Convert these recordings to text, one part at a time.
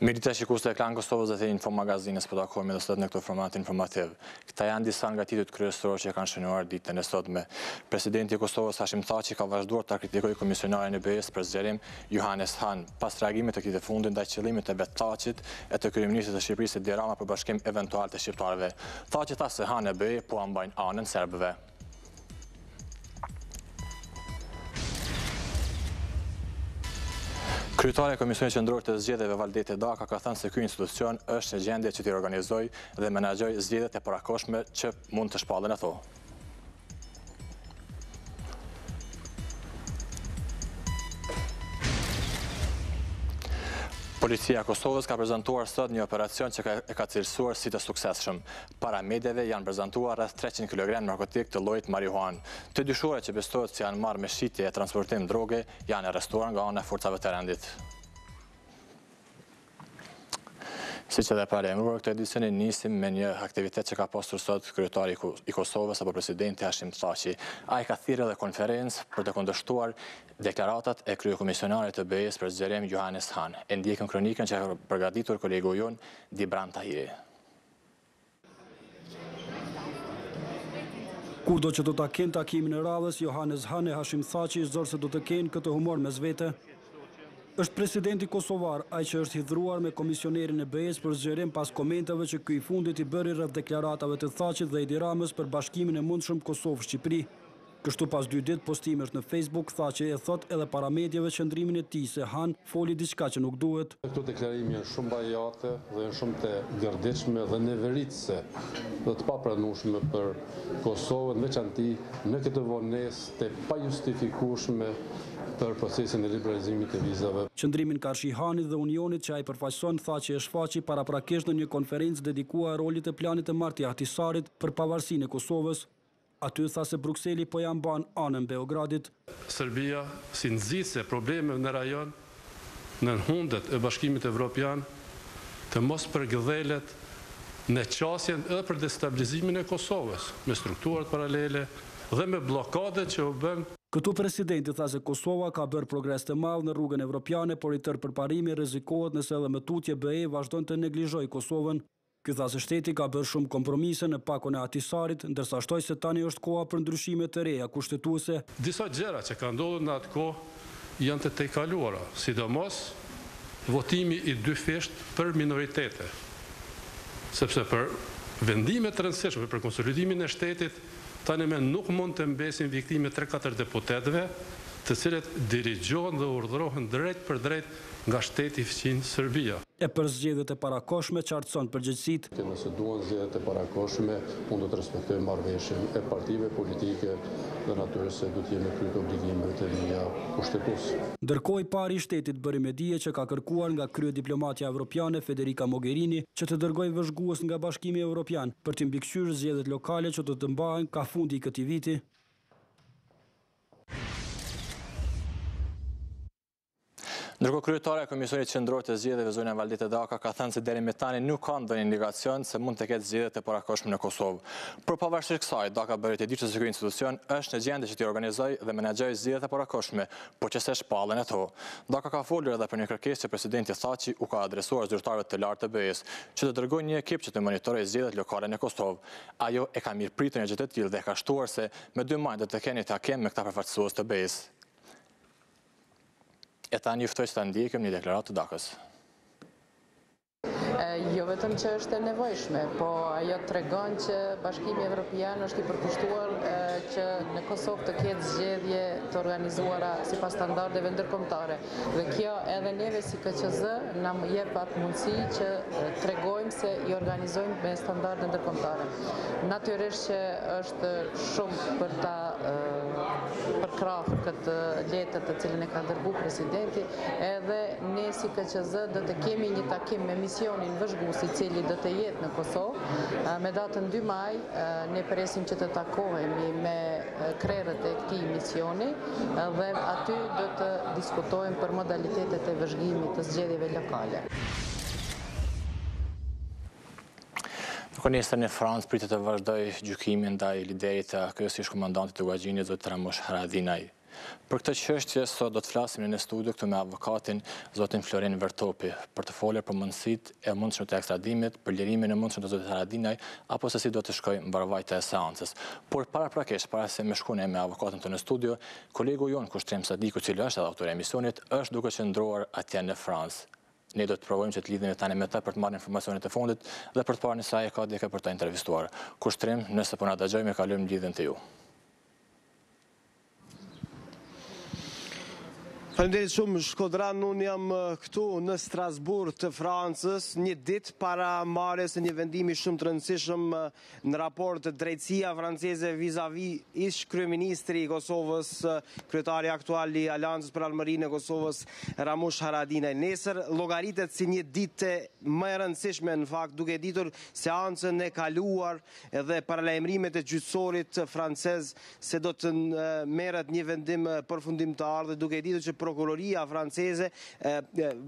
Mirita shikuese e KlanKosovës dhe të infomagazinës po takohemi edhe sot në këtë format informativ. Këta janë disa nga titujt kryesorë që kanë shënuar ditën e sotme. Presidenti i Kosovës Hashim Thaçi ka vazhduar ta kritikojë komisionarin e BE-s për zgjerim Johannes Han, pas reagimit të këtij fundit ndaj qëllimit të vet Thaçit e të kryeministrit të Shqipërisë Edi Rama për bashkim eventual të shqiptarëve. Thaçi tha se Han e BE po ambajnë anën serbëve. Kryetari e Komisionit Qendror të Zgjedhjeve Valdete Daka ka thënë se ky institucion është në gjendje që t'i organizojë dhe menaxhojë zgjedhjet e parakohshme që mund të shpallen ato. Policia e Kosovës ka prezantuar sot një operacion që e ka cilësuar si të suksesshëm. Para mediave janë prezantuar rreth 300 kg narkotik të llojit marijuan. Të dyshuara që besohet se janë marrë me shitje e transportim droge janë arrestuar nga ana e forcave të rendit. Siç edhe paremruar, këtë edicion nisim me një aktivitet që ka pasur sot kryetari i Kosovës apo presidenti Hashim Thaçi. Ai ka thirrë edhe konferencë për të kundërshtuar deklaratat e kryekomisionarit të BE-s për zgjerim Johannes Han. E ndjekëm kronikën që ka përgatitur kolegu jon Dibran Tahiri. Kurdo që do ta kenë takimin e radhës, Johannes Han e Hashim Thaçi zor se do të kenë këtë humor mes vete. Është presidenti kosovar ai që është hidhruar me komisionerin e BE-s për zgjerim pas komentave që ky i fundit i bëri rreth deklaratave të Thaçit dhe Edi Ramës për bashkimin e mundshëm Kosovë-Shqipëri. Kështu pas 2 ditë postimesh në Facebook, Thaçi e thot edhe para medjave qëndrimin e tij se Han foli diçka që nuk duhet. Këto deklarime janë shumë bajate dhe janë shumë të gërditshme dhe neveritëse dhe të papranueshme për Kosovën, veçanti në këtë vonesë të pajustifikueshme për procesin e liberalizimit të vizave. Qëndrimin karshi Hanit dhe Unionit që ai përfaqëson, Thaçi e shfaqi paraprakisht në një konferencë dedikuar rolit të planit të martja Ahtisarit për pavarësinë e Kosovës. Aty tha se Brukseli po ja mban anën Beogradit. Serbia, si nxitse probleme në rajon, në hundet e Bashkimit Evropian, të mos përgëdhelet në qasjen edhe për destabilizimin e Kosovës, me strukturat paralele dhe me blokadet që u bën. Këtu presidenti tha se Kosova ka bërë progres të madh në rrugën evropiane, por i tërë përparimi rrezikohet nëse edhe me tutje BE vazhdon të neglizhojë Kosovën. Ky tha se shteti ka bërë shumë kompromise në pakon e Ahtisarit, ndërsa shtoi se tani është koha për ndryshime të reja kushtetuese. Disa gjëra që kanë ndodhur në atë kohë janë të tejkaluara, sidomos votimi i 2 fisht për minoritete. Sepse për vendime të rëndësishme për konsolidimin e shtetit, tani nuk mund të mbesin viktime 3-4 deputetëve, të cilët dirigjohen dhe urdhërohen drejt për drejt nga shteti fqin Serbia. E për zgjedhjet e parakohshme qartëson përgjegjësitë. Nëse duan zgjedhjet e parakohshme, unë do të respektoj marrëveshjen e partive politike dhe natyrisht se do të jemi kryet obligimet e mia kushtetuese. Ndërkohë i pari i shtetit bëri me dije që ka kërkuar nga kryediplomatja evropiane Federica Mogherini që të dërgojë vëzhgues nga Bashkimi Evropian për të mbikëqyrë zgjedhjet lokale që do të mbahen ka fundi i këtij viti. Ndërkohë kryetari e Komisionit Qendror të Zgjedhjeve Zonja Valdete Daka ka thënë se deri me tani nuk ka ndonjë indikacion se mund të ketë zgjedhjet e parakohshme në Kosovë. Por pavarësisht kësaj, Daka bëri të ditur se ky institucion është në gjendje që t'i organizojë dhe menaxhojë zgjedhjet e parakohshme, por që se shpallen ato. Daka ka folur edhe për një kërkesë që presidenti Thaçi u ka adresuar zyrtarëve të lartë të BE-s, që të dërgojnë një ekip që të monitorojë zgjedhjet lokale në Kosovë. Ajo e ka mirëpritur një gjë të tillë dhe ka shtuar se me 2 maj do të keni takim me këta përfaqësues të BE-s. E tani juftoj që ta ndjekim një deklaratë të Dakës. Jo vetëm që është e nevojshme, po ajo tregon që Bashkimi Evropian është i përkushtuar që në Kosovë të ketë zgjedhje të organizuara sipas standardeve ndërkombëtare. Dhe kjo edhe neve si KQZ na jep atë mundësi që tregojmë se i organizojmë me standarde ndërkombëtare. Natyrisht që është shumë për ta përkrahur këtë letër të cilën e ka dërguar presidenti, edhe ne si KQZ do të kemi një takim me misionin vëzhgues i cili do të jetë në Kosovë. Me datën 2 maj ne presim që të takohemi me krerët e këtij misioni dhe aty do të diskutojmë për modalitetet e vëzhgimit të zgjedhjeve lokale. Kryeministri në Francë pritet të vazhdojë gjykimin ndaj liderit të kryesisht komandantit të Gaxhinit, zot Ramush Haradinaj. Për këtë çështje sot do të flasim në studio këtu me avokatin zotin Florin Vertopi për të folur për mundësitë e mundshme të ekstradimit, për lirimin e mundshëm të zotit Haradinaj, apo se si do të shkojë mbarvajtja e seancës. Por paraprakisht, para se me shkune me avokatin të në studio, kolegu jon Kushtrim Sadiku, cili është edhe autori i emisionit, është duke qëndruar atje në Francë. Ne do të provojmë që të lidhemi tani me ta për të marrë informacionet e fundit dhe për të parë nëse ai ka dikë për ta intervistuar. Kushtrim, nëse po na dëgjojmë, kalojmë lidhjen te ju. Faleminderit shumë, Shkodran, unë jam këtu në Strasbourg të Francës, një ditë para marrjes së një vendimi shumë të rëndësishëm në raport të drejtësia franceze vis-a-vis ish kryeministri i Kosovës, kryetari aktual i Aleancës për Armërinë e Kosovës, Ramush Haradinaj. Nesër llogaritet si një ditë më e rëndësishme, në fakt, duke ditur seancën e kaluar edhe paralajmërimet e gjyqësorit francez se do të merret një vendim përfundimtar, dhe duke ditur që prokuroria franceze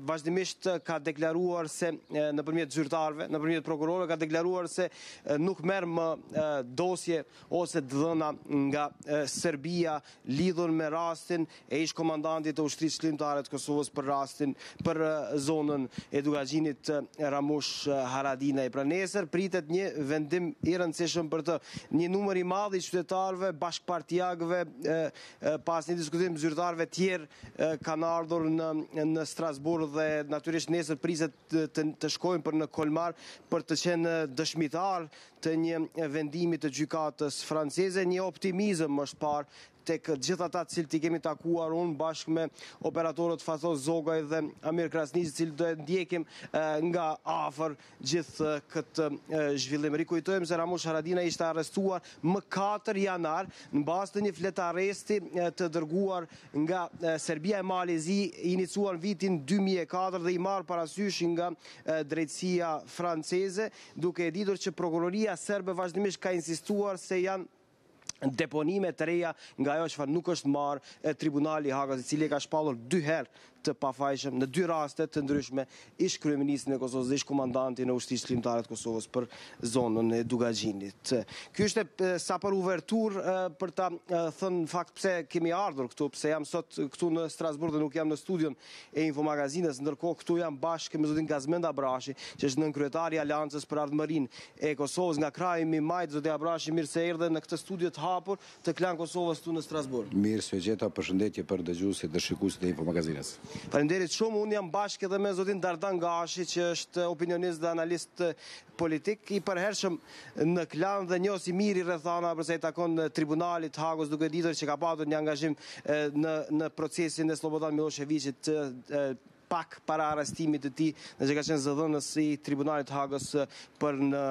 vazhdimisht ka deklaruar se nëpërmjet zyrtarëve, nëpërmjet prokurorëve ka deklaruar se nuk merr më dosje ose dhëna nga Serbia lidhur me rastin e ish komandantit të ushtrisë çlimtare të Kosovës për zonën e Dugaxhinit Ramush Haradinaj. Pra nesër pritet një vendim i rëndësishëm për të. Një numër i madh i qytetarëve, bashkëpartiakëve, pas një diskutim zyrtarëve tjerë kanë ardhur në Strasbourg dhe natyrisht nesër priset të shkojnë për në Kolmar për të qenë dëshmitar të një vendimi të gjykatës franceze. Një optimizëm është parë tek gjithë ata të cilët i kemi takuar unë bashkë me operatorët Fatos Zogaj dhe Amir Krasniqi, të cilët do e ndjekim nga afër gjithë këtë zhvillim. Rikujtojmë se Ramush Haradinaj ishte arrestuar më 4 janar në bazë të një fletaresti të dërguar nga Serbia e Malezi, iniciuar vitin 2004 dhe i marrë parasysh nga drejtësia franceze, duke e ditur që prokuroria serbe vazhdimisht ka insistuar se janë deponime të reja nga ajo çfarë nuk është marrë Tribunali i Hagës, i cili ka shpallur 2 herë të pafajshëm në 2 raste të ndryshme ish kryeministrin e Kosovës dhe ish komandantin e ushtrisë çlimtare të Kosovës për zonën e Dugaxhinit. Ky është sa për uverturë për ta thënë fakt pse kemi ardhur këtu, pse jam sot këtu në Strasbourg dhe nuk jam në studion e Infomagazines, ndërkohë këtu jam bashkë me zotin Gazmend Abrashi, që është nënkryetari i Aleancës për Ardhmërinë e Kosovës nga kraji i Majt. Zoti Abrashi, mirë se erdhe në këtë studio të hapur të KlanKosovës këtu në Strasbourg. Mirë se gjeta, përshëndetje për dëgjuesit dhe shikuesit e Infomagazines. Faleminderit shumë. Unë jam bashkë edhe me zotin Dardan Gashi, që është opinionist dhe analist politik i përhershëm në Klan dhe njeh si miri rrethana përsa i takon Tribunalit të Hagës, duke ditur që ka patur një angazhim në procesin e Slobodan Miloševićit pak para arrestimit të tij, dhe që ka qenë zëdhënës i Tribunalit të Hagës për në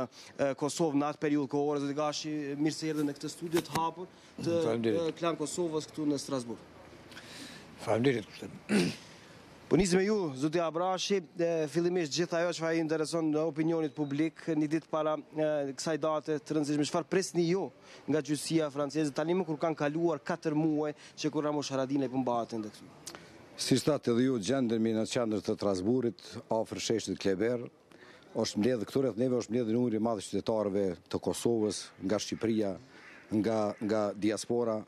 Kosovë në atë periudhë kohore. Zoti Gashi, mirë se erdhe në këtë studio të hapur të KlanKosovës këtu në Strasbourg. Faleminderit. Po nisim me ju, zoti Abrashi, fillimisht gjithë ajo çfarë i intereson në opinionit publik një ditë para kësaj date të rëndësishme. Çfarë presni ju nga gjyqësia franceze tani më kur kanë kaluar 4 muaj që kur Ramush Haradinaj po mbahet këtu? Si shtatë edhe ju, gjendemi në qendër të Strasbourgit, afër sheshit Kleber, është mbledhur këtu rreth neve, është mbledhur numri i madh qytetarëve të Kosovës, nga Shqipëria, nga diaspora.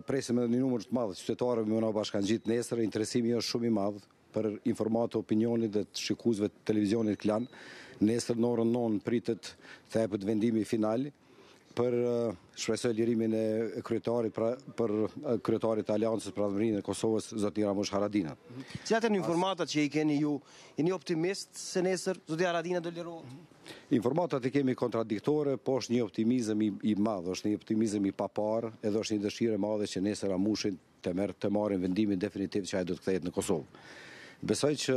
Presim edhe një numër të madh qytetarëve me na bashkangjit nesër. Interesimi është shumë i madh për informatë opinionit dhe të shikuesve të televizionit Klan. Nesër në orën 9 pritet të jepet vendimi final për shpresoj lirimin e kryetarit për kryetarit të Aleancës për Ardhmërinë e Kosovës, zoti Ramush Haradinaj. Cilat janë informatat që i keni ju? Jeni optimist se nesër zoti Haradinaj do lirohet? Informatat i kemi kontradiktore, po është një optimizëm i madh, është një optimizëm i papar, edhe është një dëshirë e madhe që nesër Ramushin të marrin vendimin definitiv që ai do të kthehet në Kosovë. Besoj që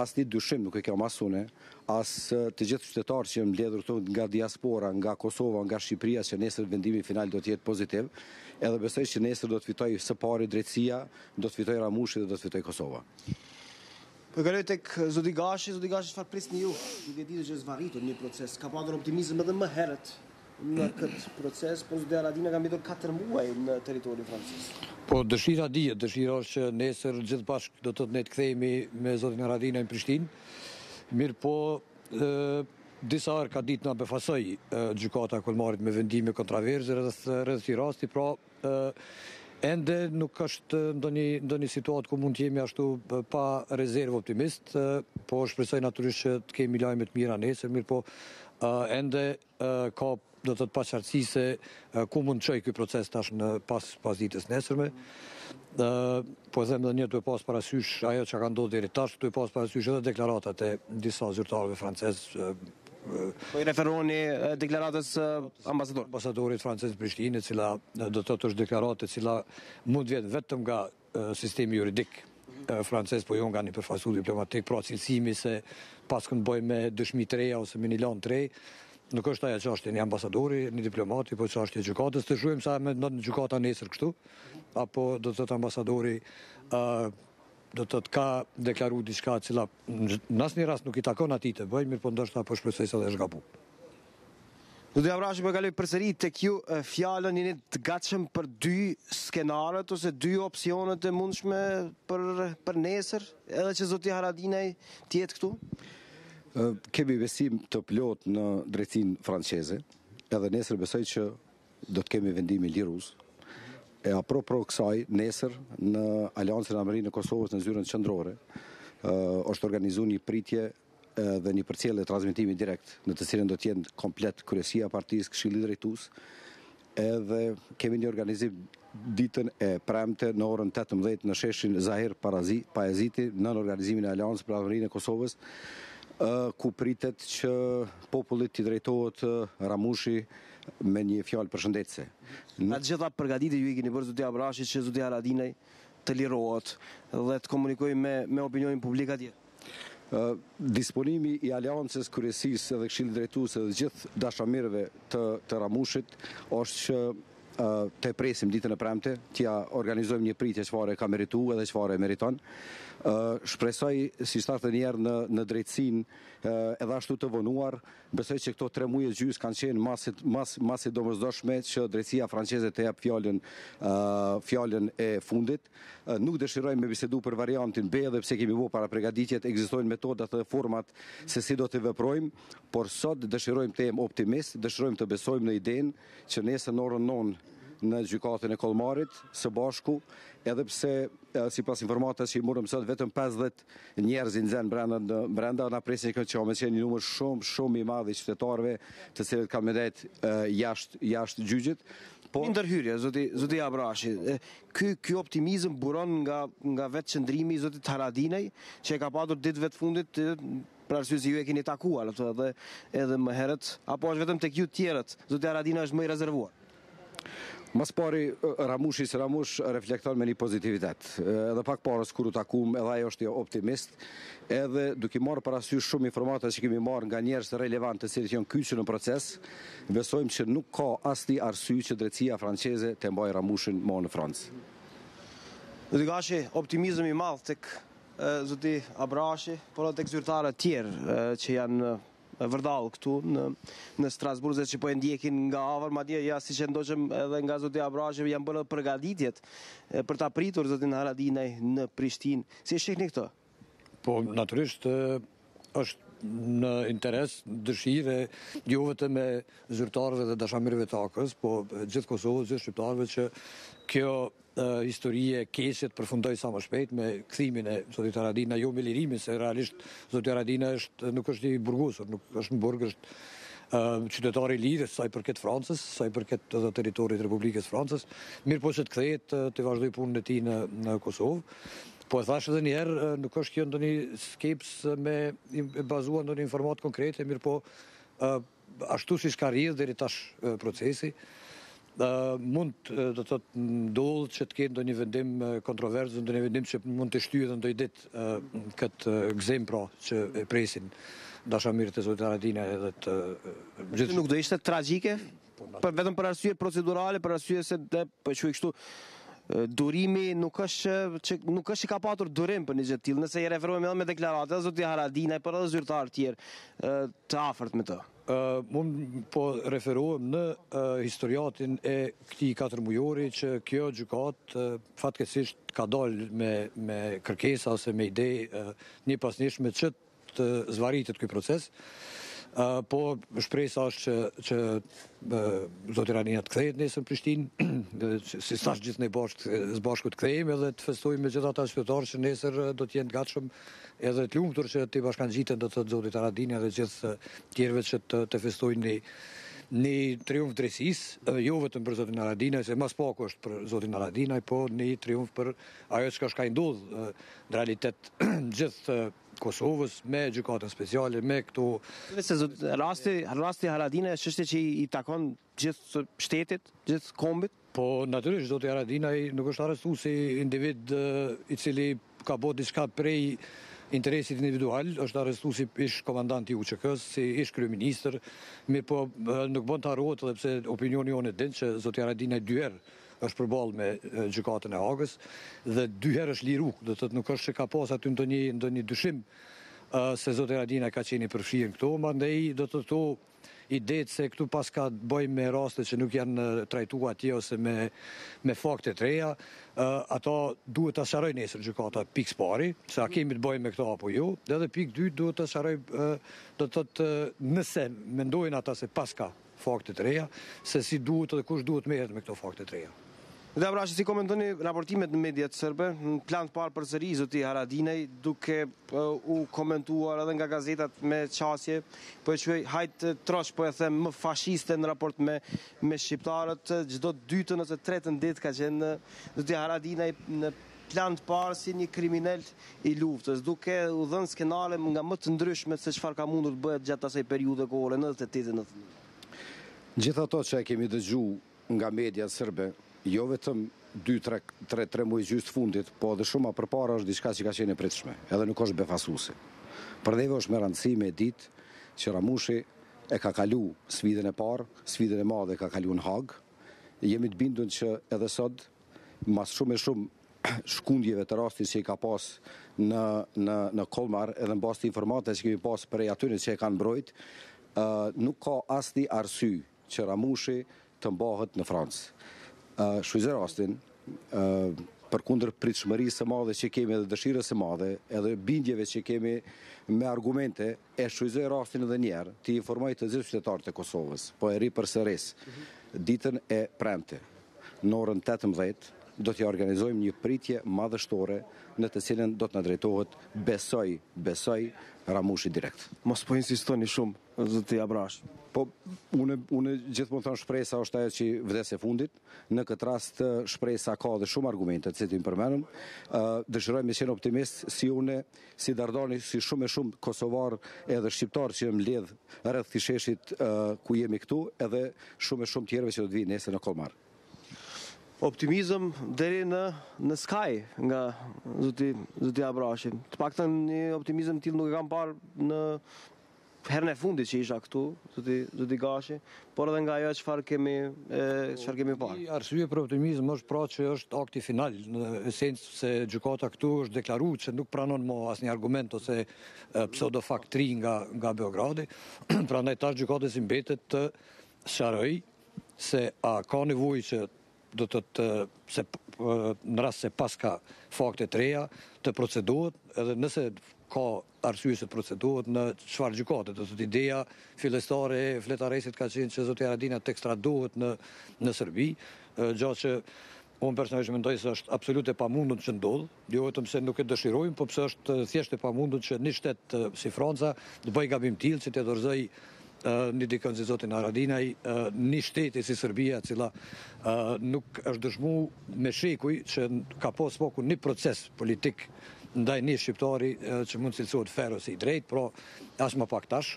asnjë dyshim nuk e kam as unë, as të gjithë qytetarët që janë mbledhur këtu nga diaspora, nga Kosova, nga Shqipëria, që nesër vendimi final do të jetë pozitiv, edhe besoj që nesër do të fitojë së pari drejtësia, do të fitojë Ramushi dhe do të fitojë Kosova. Po kaloj tek zoti Gashi, çfarë prisni ju? Duke ditur që është varritur një proces, ka pasur optimizëm edhe më herët në këtë proces, por zoti Haradinaj ka mbetur 4 muaj në territorin francez. Po dëshira dihet, dëshira është që nesër gjithë bashkë do të ne të kthehemi me zotin Haradinaj në Prishtinë. Mirë po, disa herë ka ditë na befasoi gjykata e Kolmarit me vendime kontroverse rreth këtij rasti, pra Ende nuk është ndonjë situatë ku mund të jemi ashtu pa rezervë optimist, po shpresoj natyrisht që të kemi lajme të mira nesër, mirë po ende ka do të paqartësi se ku mund të çojë ky proces tash në pas ditës nesërme. Po them edhe një duhet pas parasysh ajo që ka ndodhur deri tash, duhet pas parasysh edhe deklaratat e disa zyrtarëve francezë. Po I referoni deklaratës ambasadorit francez në Prishtinë, e cila do të thotë është deklaratë e cila mund vjet vetëm nga sistemi juridik francez, po jo nga një përfaqësues diplomatik, pra cilësimi se paskën bëjmë me dëshmi të reja ose me një lanë të rej, nuk është ajo çështja një ambasadori, një diplomati, po çështja e gjykatës. Të shohim sa me në gjykata nesër kështu, apo do të thotë ambasadori do të ka deklaruar diçka e cila në asnjë rast nuk I takon atij të bëjë, mirë po ndoshta po shpresoj se është gabu. Zoti Abrashi po kaloj përsëri tek ju fjalën jeni të gatshëm për dy skenarët ose dy opsionet e mundshme për nesër, edhe që zoti Haradinaj të jetë këtu? Kemi besim të plot në drejtsinë franceze, edhe nesër besoj që do të kemi vendimin liruz. E apropos kësaj, nesër në Aleancën Amerinë e Kosovës në zyrën qendrore është organizuar një pritje dhe një përcjellje transmetimi direkt, në të cilën do të jenë komplet kryesia e partisë, këshilli drejtues, edhe kemi një organizim ditën e premte në orën 18 në sheshin Zahir Pajaziti, në organizimin e Aleancës për Amerinë e Kosovës, ku pritet që popullit t'i drejtohet Ramushi me një fjalë përshëndetëse. Atë gjitha përgatitje ju I keni bërë zoti Abrashi që zoti Haradinaj të lirohet dhe të komunikojë me opinionin publik atje? Disponimi I aleancës, kryesisë edhe këshillit drejtues dhe gjithë dashamirëve të Ramushit është që të presim ditën e premte, t'ja organizojmë një pritje çfarë ka merituar edhe çfarë meriton. Shpresoj, si startë njerë në drejtsinë edhe ashtu të vonuar, besoj që këto 3 muaj gjys kanë qenë masi domosdoshme që drejtësia franceze të jap fjalën e fundit. Nuk dëshirojmë me bisedu për variantin B, edhe pse kemi bërë para përgatitjet, ekzistojnë metodat dhe format se si do të veprojmë, por sot dëshirojmë të jemi optimist, dëshirojmë të besojmë në idenë që nesër në orën 9 në gjykatën e Kollmarit së bashku, edhe pse sipas informatës që I morëm sot vetëm 50 njerëz I nxenë brenda, na presin që me qenë një numër shumë I madh I qytetarëve të cilët kanë mendet jashtë gjyqit. Po ndërhyrje zoti Abrashi, ky optimizëm buron nga vetë qëndrimi I zotit Haradinaj, që e ka patur ditëve të fundit për arsye se ju e keni takuar ato edhe më herët, apo është vetëm tek ju tjerët, zoti Haradinaj është më I rezervuar? Mas pari Ramushi se Ramush reflekton me një pozitivitet. Edhe pak parës kur u takum, edhe ajo është optimist, edhe duke marrë parasysh shumë informata që kemi marrë nga njerëz relevant të cilët janë kyçur në proces, besojmë që nuk ka asnjë arsye që drejtësia franceze të mbajë Ramushin më në Francë. Zoti Gashi, optimizëm I madh tek zoti Abrashi, por tek zyrtarët tjerë që janë vërdall këtu në Strasburg, që po e ndjekin nga afër, madje ja siç e ndoqëm edhe nga zoti Abrashi janë bërë përgatitjet për ta pritur zotin Haradinaj në Prishtinë. Si e shihni këtë? Po natyrisht është në interes, dëshirë jo vetëm me zyrtarëve dhe dashamirëve të AK-s, po gjithë Kosovës, gjithë shqiptarëve që kjo historie keqe të përfundoj sa më shpejt me kthimin e zotit Haradinaj, jo me lirimin, se realisht zoti Haradinaj nuk është I burgosur, nuk është në burg, është qytetari I lirë, sa I përket Francës, sa I përket edhe territorit Republikës Francës, mirë po që të kthehet të vazhdoj punën e tij në Kosovë. Po e thash edhe një herë, nuk është kjo ndonjë skepsë me bazuar ndonjë informat konkrete, mirë po ashtu siç ka rrjedhur deri tash procesi, mund do të ndodhë që të ketë ndonjë vendim kontroversë, ndonjë vendim që mund të shtyjë edhe ndonjë ditë këtë gëzim pra që e presin dashamirët e zotit Haradinaj edhe të gjithë. Nuk do ishte tragjike? Vetëm për arsye procedurale, për arsye se po quaj kështu durimi nuk është që ka patur durim për një gjë të tillë, nëse I referohemi edhe me deklaratë, zoti Haradinaj, por edhe zyrtarë tjerë të afërt me të. Unë po referohem në historiatin e këtij 4 mujori që kjo gjykat fatkeqësisht ka dalë me kërkesa ose me ide një pasnjëshme që të zvaritet ky proces. Po shpresa është që zoti Rania të kthehet nesër në Prishtinë, si thash gjithë ne bashku të kthehemi edhe të festojmë me gjithë ata shqiptarë që nesër do të jenë gatshëm edhe të lumtur që të bashkangjiten, do të thotë zoti Radini edhe gjithë tjerëve që të festojnë një triumf drejtësisë, jo vetëm për zotin Haradinaj, se mas pak është për zotin Haradinaj, po një triumf për ajo që ka ndodhur në realitet gjithë Kosovës, me gjykatën speciale, me këto... Rasti Haradinaj është çështje që i takon gjithë shtetit, gjithë kombit? Po, natyrisht, zoti Haradinaj nuk është arrestuar si individ i cili ka bërë diçka prej interesit individual, është arrestuar si ish komandant i UÇK-s, si ish kryeministër, mirë po nuk bën të harrohet edhe pse opinioni jonë din që zoti Haradinaj 2 herë është përballë me gjykatën e Hagës dhe 2 herë është liru, do të thotë nuk është që ka pas aty ndonjë dyshim se zoti Haradinaj ka qenë i përfshirë këto, mandej do të thotë idetë se këtu pas ka të bëjmë me raste që nuk janë trajtuar atje ose me fakte të reja, ato duhet ta sqarojë nesër gjykata pikë pari, se a kemi të bëjmë me këto apo jo, dhe edhe pikë 2 duhet ta sqarojë, do të thotë nëse mendojnë ata se pas ka fakte të reja, se si duhet edhe kush duhet merret me këto fakte të reja. Dhe Abrashi, si komentoni raportimet në mediat serbe, në plan të parë përsëri zoti Haradinaj, duke u komentuar edhe nga gazetat me qasje, po e quaj hajt trosh, po e them më fashiste në raport me shqiptarët, çdo dytën ose tretën ditë ka qenë zoti Haradinaj në plan të parë si një kriminal i luftës, duke u dhënë skenale nga më të ndryshme se çfarë ka mundur të bëhet gjatë asaj periudhe kohore 98-99. Gjithë ato që e kemi dëgjuar nga mediat serbe, jo vetëm 2-3 muaj gjysmë të fundit, po edhe shumë më përpara është diçka që ka qenë e pritshme, edhe nuk është befasuese. Për neve është me rëndësi me ditë që Ramushi e ka kalu sfidën e parë, sfidën e madhe ka kalu në Hag. Jemi të bindur që edhe sot, mas shumë shkundjeve të rastit që i ka pas në Kolmar, edhe në bazë të informata që kemi pas prej atyre që e kanë mbrojt, nuk ka asnjë arsye që Ramushi të mbahet në Francë. Shfrytëzoj rastin, përkundër pritshmërisë së madhe që kemi edhe dëshirës së madhe, edhe bindjeve që kemi me argumente, e shfrytëzoj rastin edhe një herë, të informoj të gjithë qytetarët e Kosovës, po e ri përsëris, ditën e premte, në orën 18, do t'ja organizojmë një pritje madhështore në të cilën do të na drejtohet besoj Ramushi direkt. Mos po insistoni shumë, zoti Abrashi. Po, unë gjithmonë thonë shpresa është ajo që vdes e fundit. Në këtë rast shpresa ka dhe shumë argumente që ti më përmenëm. Dëshiroj me qenë optimist si une, si Dardani, si shumë kosovar edhe shqiptar që më lidh rreth këtij sheshit ku jemi këtu, edhe shumë tjerëve që do të vinë nesër në Kolmar. Optimizëm deri në skaj nga zoti Abrashi. Të paktën një optimizëm tillë nuk e kam parë në herën e fundit që isha këtu, zoti Gashi, por edhe nga ajo çfarë kemi parë. Arsye për optimizëm është pra që është akti final, në esencë se gjykata këtu është deklaruar që nuk pranon më asnjë argument ose pseudo-faktri nga Beogradi. Prandaj tash gjykatës i mbetet të sqarojë se a ka nevojë që do të se në rast se pas ka fakte të reja të procedohet, edhe nëse ka arsye se procedohet në çfarë gjykate. Do të thotë ideja fillestare e fletaresit ka qenë që zoti Haradinaj të ekstradohet në Serbi, gjatë që unë personalisht mendoj se është absolute pamundur që ndodh, jo vetëm se nuk e dëshirojmë, po pse është thjesht e pamundur që një shtet si Franca të bëjë gabim tillë që të dorëzoj një dikën si zotin Haradinaj, një shteti si Serbia, cila nuk është dëshmuar me shekuj që ka pas poku një proces politik ndaj një shqiptari që mund cilësohet fer ose i drejt, pro as më pak tash.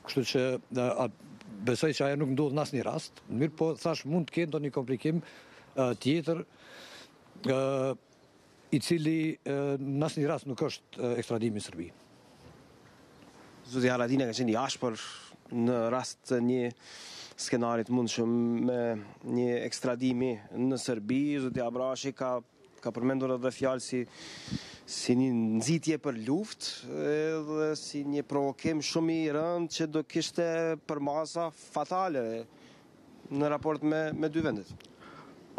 Kështu që besoj që ajo nuk ndodh në asnjë rast, mirë po thash mund të ketë ndonjë komplikim tjetër i cili në asnjë rast nuk është ekstradimi në Serbi. Zoti Haradinaj ka qenë i ashpër në rast të një skenarit mundshëm me një ekstradimi në Serbi. Zoti Abrashi ka përmendur edhe fjalë si një nxitje për luftë edhe si një provokim shumë i rëndë që do kishte përmasa fatale në raport me dy vendet.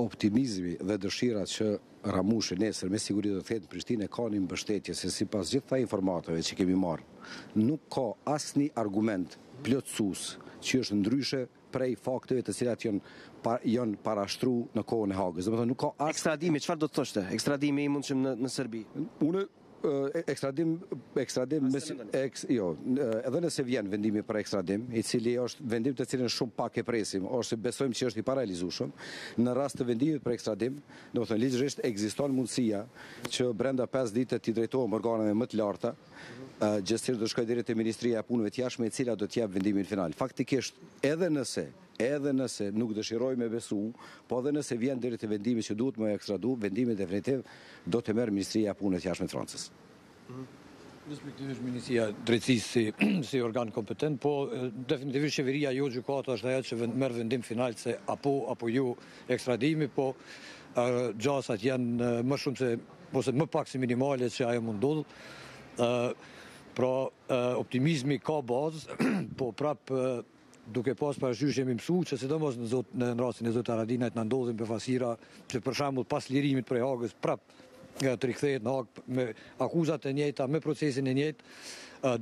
optimizmi dhe dëshira që Ramushi nesër me siguri do të ketë në Prishtinë ka një mbështetje se sipas gjitha informatave që kemi marrë, nuk ka asnjë argument plotësues që është ndryshe prej fakteve të cilat janë parashtruar në kohën e Hagës. Domethënë nuk ka Ekstradimi, çfarë do të thoshte? Ekstradimi i mundshëm në Serbi. Unë ekstradim edhe nëse vjen vendimi për ekstradim, i cili është vendim të cilin shumë pak e presim, ose besojmë që është i parealizueshëm, në rast të vendimit për ekstradim, domethënë ligjërisht ekziston mundësia që brenda 5 ditë t'i drejtohen organeve më të larta, gjësisht do shkojë deri te Ministria e Punëve të Jashtme, e cila do të jap vendimin final. Faktikisht, edhe nëse nuk dëshiroj me besu, po edhe nëse vjen deri te vendimi që duhet më ekstradu, vendimi definitiv do të merr Ministria e Punëve të Jashtme të Francës. Respektivisht Ministria Drejtësisë si organ kompetent, po definitivisht qeveria jo gjykata është ajo që merr vendim final se apo jo ekstradimi, po gjasat janë më shumë se ose më pak se minimale që ajo mund ndodh. Pra optimizmi ka bazë, po prap duke pas parasysh jemi mësuar që sidomos në rastin e zotit Haradinajt na ndodhin befasira që për shembull pas lirimit prej Hagës prap të rikthehet në Hagë me akuzat e njëjta, me procesin e njëjtë,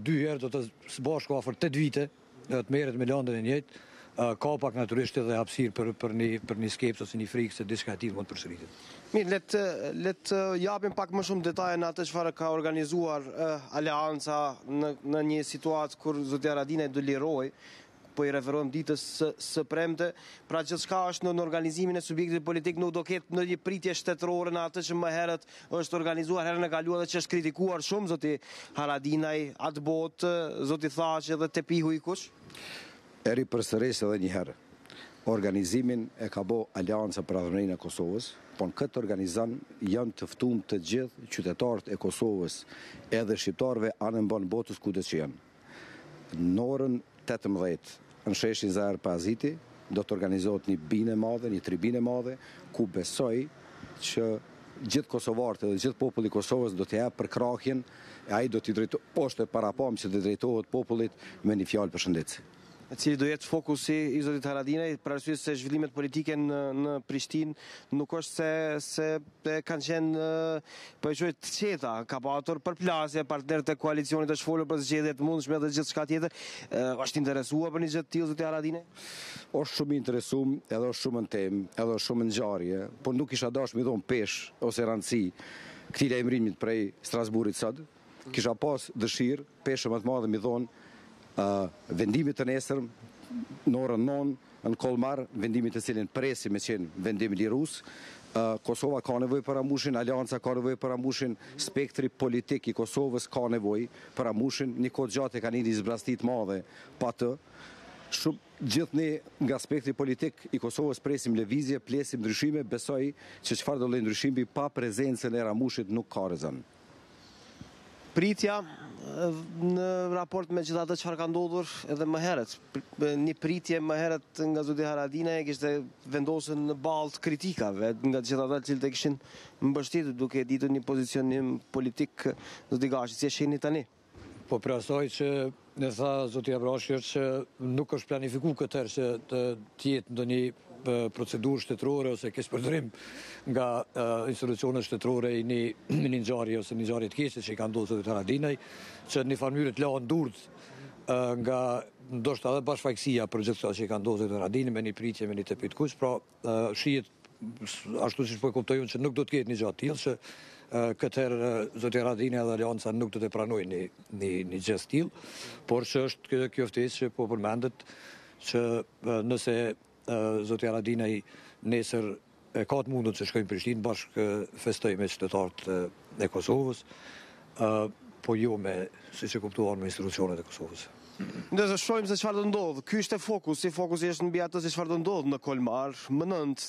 2 herë do të së bashku afër 8 vite, të merret me landën e njëjtë, ka pak natyrisht edhe hapësirë për një skepsë ose një frikë se diçka e tillë mund të përsëritet. Mirë, let japim pak më shumë detaje në atë çfarë ka organizuar Aleanca në një situatë kur zoti Haradinaj do liroj, po i referojmë ditës së premte, pra gjithçka është në organizimin e subjektit politik, nuk do ketë në një pritje shtetërore në atë që më herët është organizuar herën e kaluar dhe që është kritikuar shumë zoti Haradinaj atë botë, zoti Thaçi dhe Tepihu i kush? Eri përsëris edhe një herë. Organizimin e ka bo Aleanca për Adhurarinë e Kosovës, po në këtë organizam janë të ftuar të gjithë qytetarët e Kosovës, edhe shqiptarëve anë mban botës kudo që janë. Në orën 18 në sheshin Zahar Paziti do të organizohet një binë e madhe, një tribinë e madhe, ku besoj që gjithë kosovarët dhe gjithë populli i Kosovës do të japë për krahjen, e ai do t'i drejtohet poshtë parapam që të drejtohet popullit me një fjalë përshëndetje. E cili do jetë fokusi i zotit Haradinaj, për arsye se zhvillimet politike në Prishtinë nuk është se kanë qenë po e quaj të qeta, ka patur përplasje, partnerët e koalicionit është folur për zgjedhje të mundshme dhe gjithçka tjetër. Është interesuar për një gjë të tillë zoti Haradinaj? Është shumë i interesuar, edhe është shumë në temë, edhe është shumë në ngjarje, por nuk kisha dashur mi dhon pesh ose rëndësi këtij lajmërimit prej Strasburrit sot. Kisha pas dëshirë peshë më të madhe mi dhon vendimit të nesër në orën 9 në Kolmar, vendimit të cilin presim me qenë vendim lirus. Kosova ka nevojë për Ramushin, Aleanca ka nevojë për Ramushin, spektri politik i Kosovës ka nevojë për Ramushin, një kohë gjatë kanë një zbrastit madhe pa të. Gjithë ne nga spektri politik i Kosovës presim lëvizje, plesim ndryshime, besoj që çfarë do lloj ndryshimi pa prezencën e Ramushit nuk ka rezon. Pritja në raport me gjithë atë çfarë ka ndodhur edhe më herët. Një pritje më herët nga zoti Haradinaj kishte vendosur në ballë kritikave nga gjithë ata që kishin mbështetur duke ditur një pozicionim politik zoti Gashi, si e shihni tani? Po për asaj që ne tha zoti Abrashi është që nuk është planifikuar këtë herë që të jetë ndonjë procedurë shtetërore ose keqpërdrim nga institucionet shtetërore i një ngjarje ose një ngjarje të keqe që i ka ndodhur zotit Haradinaj, që në një farë mënyrë të lahen durt nga ndoshta edhe bashkëfaqësia për gjithë çka që i ka ndodhur zotit Haradinaj me një pritje me një tepit kuq, pra shihet ashtu siç po e kuptoj unë që nuk do të ketë një gjë të tillë që këtë herë zoti Haradinaj dhe Aleanca nuk do të pranojnë një gjë të tillë, por që është kjo ftesë që po përmendet që nëse zoti Haradinaj nesër ka të mundur që shkojnë në Prishtinë bashkë festoj me qytetarët e Kosovës, po jo me, siç e kuptuar, me institucionet e Kosovës. Ndërsa shohim se çfarë do ndodh. Ky është fokusi është mbi atë se çfarë do ndodh në Kolmar, më 9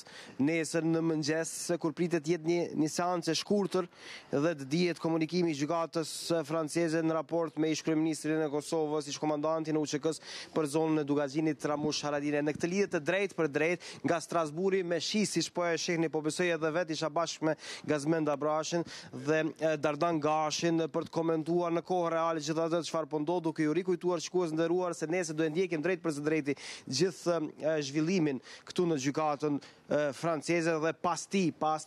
nesër në mëngjes, kur pritet jetë një seancë e shkurtër dhe të dihet komunikimi i gjykatës franceze në raport me ish-kryeministrin e Kosovës, ish-komandantin e UÇK-s për zonën e Dugazhinit Ramush Haradinaj. Në këtë lidhje të drejtë për drejtë nga Strasburri me shi, siç po e shihni, po besoj edhe vet isha bashkë me Gazmend Abrashin dhe Dardan Gashin për të komentuar në kohë reale gjithatë çfarë po ndodh, duke ju rikujtuar që shikues nderuar, se nesër do e ndjekim drejt për së drejti gjithë zhvillimin këtu në gjykatën franceze dhe pas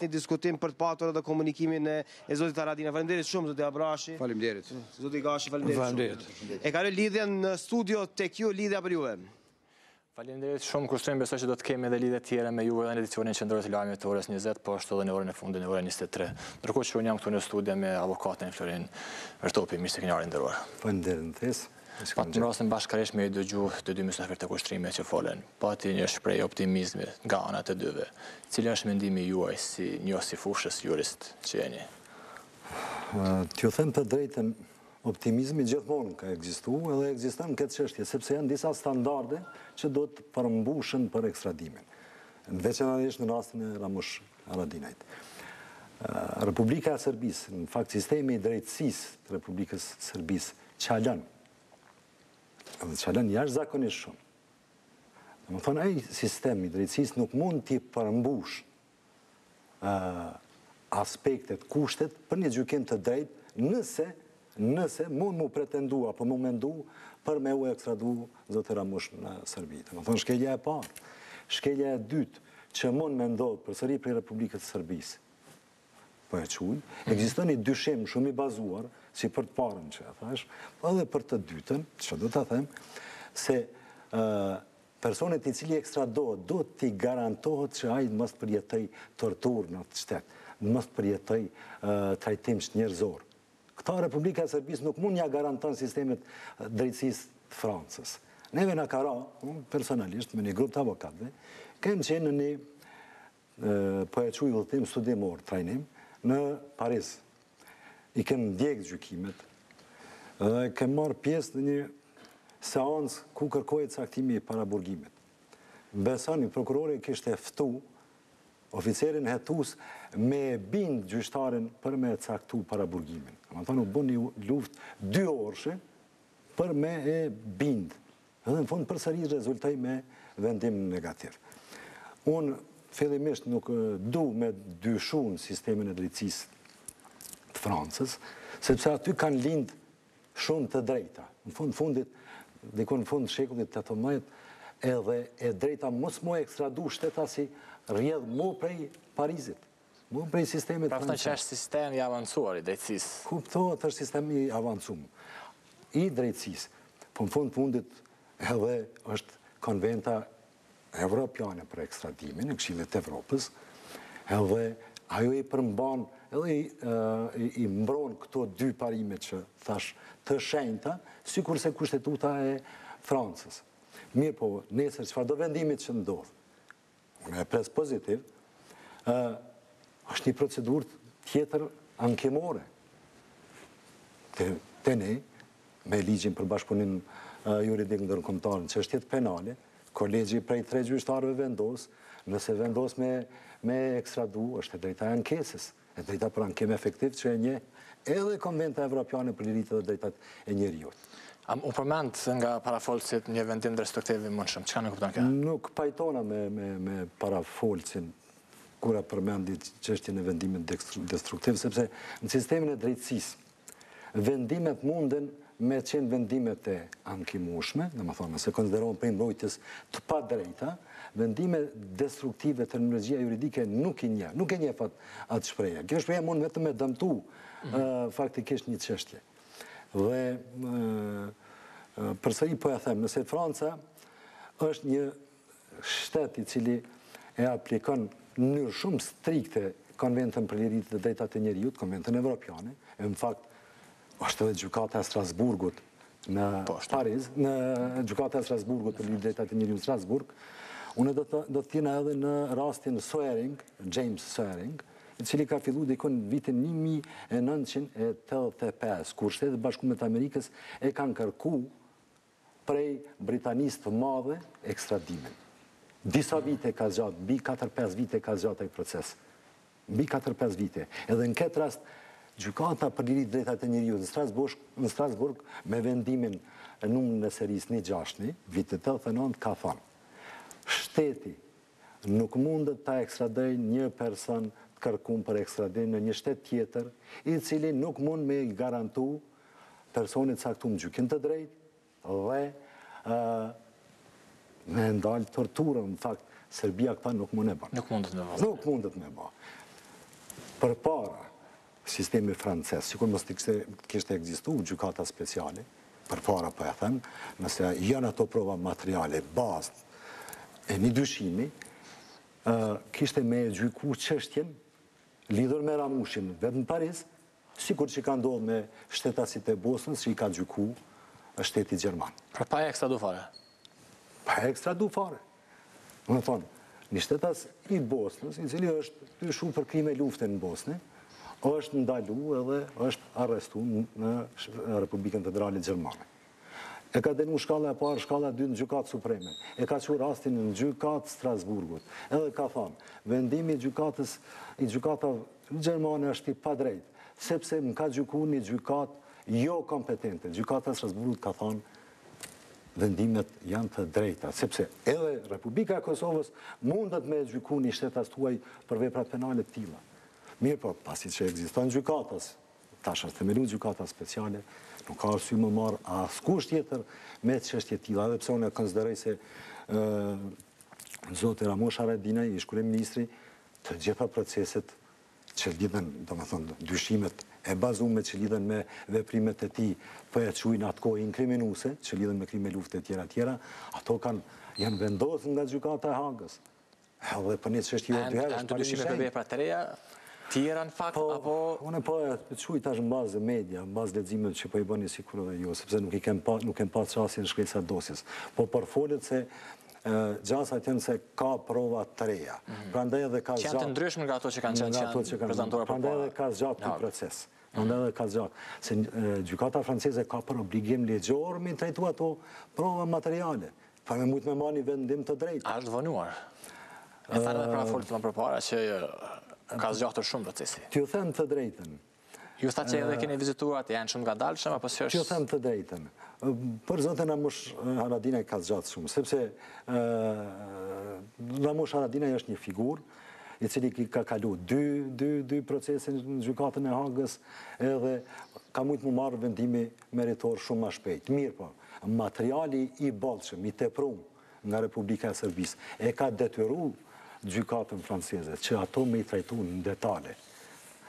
një diskutim për të patur edhe komunikimin e zotit Aradina. Faleminderit shumë zoti Abrashi. Faleminderit. Zoti Gashi, faleminderit shumë. E kaloj lidhjen në studio tek ju, lidhja për juve. Faleminderit shumë, kushtojmë besoj që do të kemi edhe lidhje tjera me ju edhe në edicionin qendror të lajmeve të orës 20, po ashtu edhe në orën e fundit në orën 23. Ndërkohë që unë jam këtu në studio me avokatin Florin Vertopi, mirë se keni ardhur nderuar. Faleminderit Thes. Patë në rastin bashkërisht me dëgju të dy mysafirë të kushtrimet që folen, pati një shprehje optimizmi nga ana të dyve. Cili është mendimi juaj si si fushës jurist që jeni? T'ju them të drejtën, optimizmi gjithmonë ka ekzistuar edhe ekziston këtë çështje, sepse janë disa standarde që do të përmbushen për ekstradimin. Veçanërisht në rastin e Ramush Haradinajt. Republika e Serbisë, në fakt sistemi i drejtësisë të Republikës së Serbisë çalon. Dhe çalon jashtëzakonisht shumë. Domethënë ai sistemi i drejtësisë nuk mund t'i përmbush aspektet, kushtet për një gjykim të drejtë nëse mund mu pretendu apo mu mendu për me u ekstradu zotë Ramush në Serbi. Domethënë shkelja e parë. Shkelja e dytë që mund me ndodhë përsëri për Republikës së Serbisë, po e quj, ekziston një dyshim shumë i bazuar, si për të parën që e thash, edhe për të dytën, që do të them, se personit i cili ekstradohet do t'i garantohet që ai mos përjetoj torturë në atë shtet, mos përjetoj trajtim njerëzor. Këta Republika e Serbisë nuk mund ja garanton sistemet drejtësisë të Francës. Neve në kara, personalisht, me një grup të avokatëve, kemë qenë në një po e quj udhëtim studimor, trajnim, në Paris. I kemë ndjekë gjykimet dhe kemë marrë pjesë në një seancë ku kërkohet caktimi i paraburgimit. Besoni, prokurori kishte ftu oficerin hetus me bind gjyqtarin për me caktu paraburgimin. Më thonë, u bën një luftë 2 orëshe për me e bind. Edhe në fund përsëri rezultoi me vendim negativ. Unë fillimisht nuk du me dyshun sistemin e drejtësisë të Francës, sepse aty kanë lind shumë të drejta. Në fundit, diku në fund shekullit 18, edhe e drejta mos mu ekstradu shtetasi rjedh mu prej Parizit, mu prej sistemit francez. Pra që është sistem i avancuar i drejtësisë. Kuptohet është sistem i avancuar i drejtësisë. Po në fundit edhe është konventa evropiane për ekstradimin e Këshillit të Evropës, edhe ajo i përmban edhe i mbron këto 2 parime që thash të shenjta, sikur se kushtetuta e Francës. Mirë po, nesër çfarë do vendimit që ndodh, unë e pres pozitiv, është një procedurë tjetër ankimore. Te ne, me ligjin për bashkëpunim juridik ndërkombëtar në çështjet penale, kolegji prej 3 gjyqtarëve vendos, nëse vendos me ekstradu, është e drejta e ankesës, e drejta për ankem efektiv që e nje edhe Konventa Evropiane për Liritë dhe Drejtat e Njerëzit. U përmend nga parafolësit një vendim destruktiv i mundshëm. Çka nuk kupton kjo? Nuk pajtona me parafolësin kura përmendi çështjen e vendimit destruktiv, sepse në sistemin e drejtësisë vendimet munden me qenë vendimet e ankimueshme, domethënë nëse konsiderohen për mbrojtjes të padrejta, vendime destruktive terminologjia juridike nuk e njeh atë shprehje. Kjo shprehje mund vetëm me dëmtu faktikisht një çështje. Dhe përsëri po e them, nëse Franca është një shtet i cili e aplikon në mënyrë shumë strikte Konventën për Liritë dhe Drejtat e Njerëzit, Konventën Evropiane, në fakt është edhe gjykata e Strasburgut në Paris, në gjykata e Strasburgut për Drejtat e Njerëzit në Strasburg, unë do të thina edhe në rastin Soering, James Soering, i cili ka fillu dikon vitin 1985, kur Shtetet Bashkuara të Amerikës e kanë kërku prej Britanisë të madhe ekstradimin. Disa vite ka zgjatë, mbi 4-5 vite ka zgjatë ai proces. Mbi 4-5 vite. Edhe në këtë rast, gjykata për Liritë dhe Drejtat e Njerëzit në Strasburg me vendimin e numrin e serisë 169, vitet 89 ka thënë: shteti nuk mundet ta ekstradojë një person kërkum për ekstradim në një shtet tjetër, i cili nuk mund me garantu personit caktuar në gjykim të drejtë, dhe me ndalë torturën. Në fakt, Serbia këta nuk mund e bërë. Nuk mundet me bërë. Nuk mundet me bërë. Për para, sistemi francez, sikur mos kishte ekzistu gjykata speciale, për para po e them, nëse janë ato prova materiale, bazë e një dyshimi, kishte me gjyku çështjen lidhur me Ramushin vetë në Paris, sikur që ka ndodhur me shtetasit e Bosnës që i ka gjyku shteti gjerman. Pra pa e ekstradu fare? Pa e ekstradu fare. Më thonë, një shtetas i Bosnës, i cili është pyshu për krime lufte në Bosnë, është ndalu edhe është arrestu në Republikën Federale Gjermane. E ka denu shkalla e parë, shkalla e dytë në gjykatë supreme. E ka qurë rastin në gjykatë Strasburgut. Edhe ka thonë, vendimi i gjykata Gjermane është i padrejt, sepse më ka gjyku një gjykatë jo kompetente. Gjykata Strasburgut ka thonë, vendimet janë të drejta, sepse edhe Republika e Kosovës mundet me gjyku një shtetas tuaj për veprat penale të tilla. Mirë po, pasi që ekziston gjykatas, tash është themelu gjykata speciale, nuk ka arsye më marr askush tjetër me çështje të tilla, edhe pse unë konsideroj se zoti Ramush Haradinaj, ish kryeministri, të gjitha proceset që lidhen, domethënë, dyshimet e bazume që lidhen me veprimet e tij, po e quajnë atë kohë inkriminuese, që lidhen me krime lufte tjera, ato janë vendosur nga gjykata e Hagës. Edhe për një çështje jo dy herë. Janë të dyshime për vepra të reja, tjera në fakt, apo... Unë po e quaj tash në bazë media, në bazë leximit që po i bëni sikur edhe ju, sepse nuk kem pas çastin në shkresat dosjes. Po përfolet se gjasa janë se ka prova të reja. Prandaj edhe ka që janë të ndryshme nga ato që kanë qenë prezantuar për para. Prandaj edhe ka zgjat ky proces. Prandaj edhe ka zgjat. Se gjykata franceze ka për obligim ligjor me trajtu ato prova materiale. Pa me mujt me marrë një vendim të drejtë. A është vonuar? E thanë edhe pra folët më përpara që ka zgjatur shumë procesi. T'ju them të drejtën. Ju tha që edhe keni vizituar, janë shumë ngadalshëm apo si është? T'ju them të drejtën. Për zotin Ramush Haradinaj ka zgjatë shumë, sepse Ramush Haradinaj është një figurë i cili ka kalu dy procese në gjykatën e Hagës edhe ka mujt më marrë vendimi meritor shumë më shpejt. Mirë po, materiali i bollshëm, i teprum nga Republika e Serbisë e ka detyru gjykatën franceze që ato me i trajtu në detale.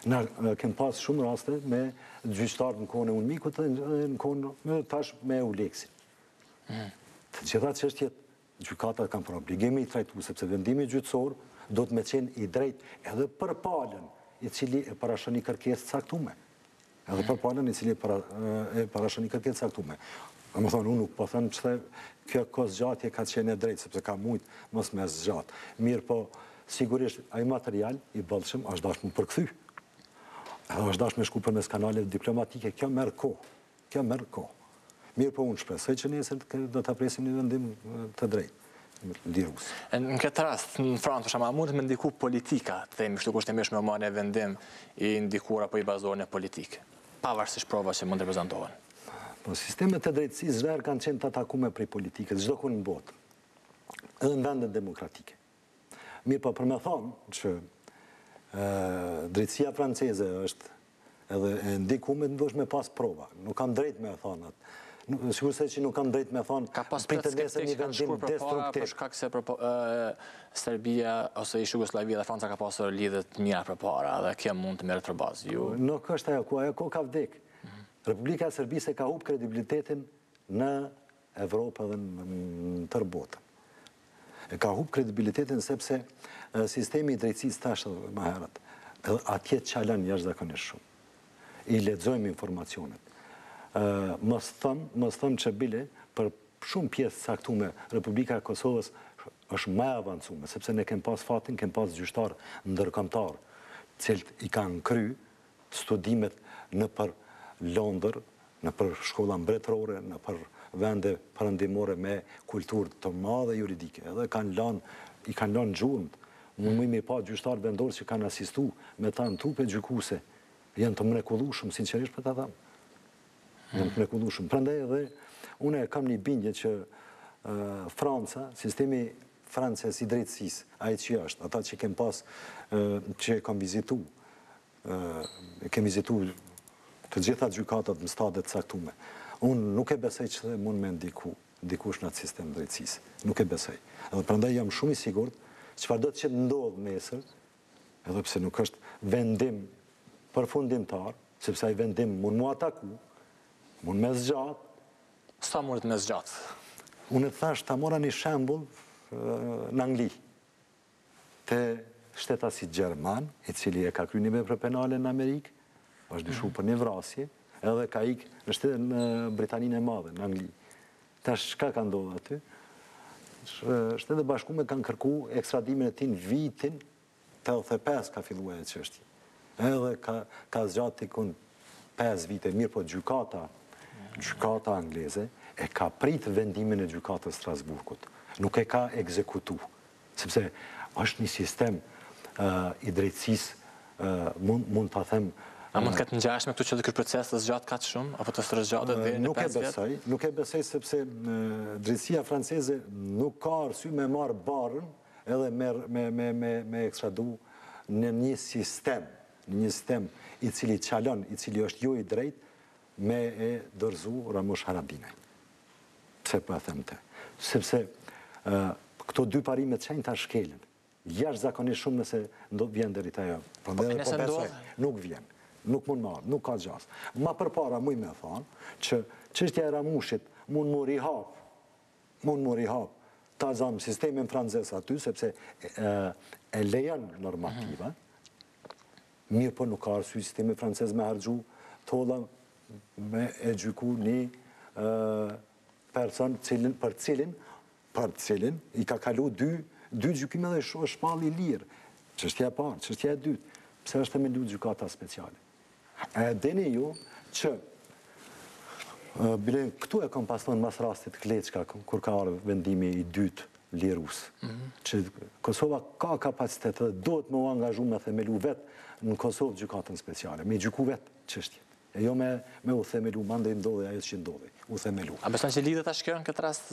Na kem pas shumë raste me gjyqtarë në kohën e Unmikut dhe në kohën tash me Uleksin. Të gjitha çështjet gjykata kanë për obligim i trajtu, sepse vendimi gjyqësor do të me qenë i drejt edhe për palën i cili e parashon një kërkesë caktume. Edhe për palën i cili e parashon një kërkesë caktume. Më thonë, unë nuk po thënë që kjo zgjatje ka qenë e drejtë, sepse ka mujt mos me zgjatë. Mirë po, sigurisht, ai material i bollshëm është dashur më përkthy. Edhe është dashur me shku përmes kanaleve diplomatike, kjo merr kohë. Mirë po, unë shpresoj që nesër do ta presim një vendim të drejtë, lirus. Në këtë rast, në Francë, shama mund të me ndiku politika, të themi shtu kushtimisht me marrë një vendim i ndikuar apo i bazuar në politikë, pavarësisht prova që mund të reprezentohen. Po, sistemet e drejtësisë çdo herë kanë qenë të atakuar prej politikës, çdo ku në botë, edhe në vendet demokratike. Mirë po, për me thonë që drejtësia franceze është edhe e ndikuar, duhesh me pas prova. Nuk kam drejt me thonë atë. Sigur se që nuk kam drejt me thonë pritë nesër një vendim destruktiv. Për shkak se Serbia ose ish Jugoslavia dhe Franca ka pasur lidhje të mira përpara dhe kjo mund të merret për bazë. Nuk është ajo ka vdek. Republika e Serbisë ka humbur kredibilitetin në Evropë dhe në tërë botën. E ka humbur kredibilitetin sepse sistemi i drejtësisë tash më herët atje çalën jashtëzakonisht shumë. I lexojmë informacionet. Mos thëm që bile, për shumë pjesë caktume, Republika e Kosovës është më e avancuar, sepse ne kem pas fatin, kem pas gjyqtar ndërkombëtar, cilët i kanë kry studimet në për Londër, në për shkolla mbretërore, në për vende perëndimore me kulturë të madhe juridike, edhe i kanë lënë gjurmët. Më mi pa gjyqtar vendor që kanë asistu me ta në trupe gjykuese, janë të mrekullueshëm, sinqerisht për ta thënë. Janë të mrekullueshëm. Prandaj edhe unë kam një bindje që Franca, sistemi francez i drejtësisë, ai që është, ata që kem pas, që kam vizitu të gjitha gjykatat në stadet caktume. Unë nuk e besoj që mund me dikush në atë sistem drejtësisë. Nuk e besoj. Edhe prandaj jam shumë i sigurt çfarë do të ndodh nesër, edhe pse nuk është vendim përfundimtar, sepse ai vendim mund mu ataku, mund me zgjat. Sa mundet me zgjat? Unë thash ta mora një shembull në Angli. Te shtetasi Gjerman, i cili e ka kryer një vepër penale në Amerikë, është dyshuar për një vrasje, edhe ka ikë në Britaninë e Madhe, në Angli. Tash çka ka ndodhur aty? Shtetet e Bashkuara kanë kërkuar ekstradimin e tij në vitin 85 ka filluar e çështja. Edhe ka zgjat tikun 5 vite, mirë po gjykata angleze e ka prit vendimin e gjykatës Strasburgut. Nuk e ka ekzekutu, sepse është një sistem i drejtësisë, mund ta them. A mund të ketë ngjashme këtu që ky proces të zgjat kaq shumë apo të rrezgjatet deri në 5 vjet? Nuk e besoj sepse drejtësia franceze nuk ka arsye me marr barrën edhe me ekstradu në një sistem i cili çalon, i cili është jo i drejtë, me e dorëzu Ramush Haradinaj. Pse po e them te? Sepse këto dy parimet çajnë ta shkelën. Jashtëzakonisht shumë nëse vjen deri te ajo. Prandaj po besoj, nuk vjen. Nuk mund marr, nuk ka gjas. Ma përpara muj me thonë që çështja e Ramushit mund mu rihap ta zam sistemin francez aty, sepse e lejon normativa. Mirë po nuk ka arsye sistemi francez me harxhu tolla me e gjyku një person për cilin i ka kalu dy gjykime dhe shpalli lirë. Çështja e parë, çështja e dytë, pse është me lutë gjykata speciale. E dini ju që bile këtu e kam pasur mas rastit Kleçka kur ka ardhur vendimi i dytë lirus. Që Kosova ka kapacitet dhe duhet me u angazhu me themelu vetë në Kosovë gjykatën speciale, me gjyku vetë çështje. E jo me u themelu, mande i ndodhi ajo që ndodhi, u themelu. A beson që lidhet tash kjo në këtë rast?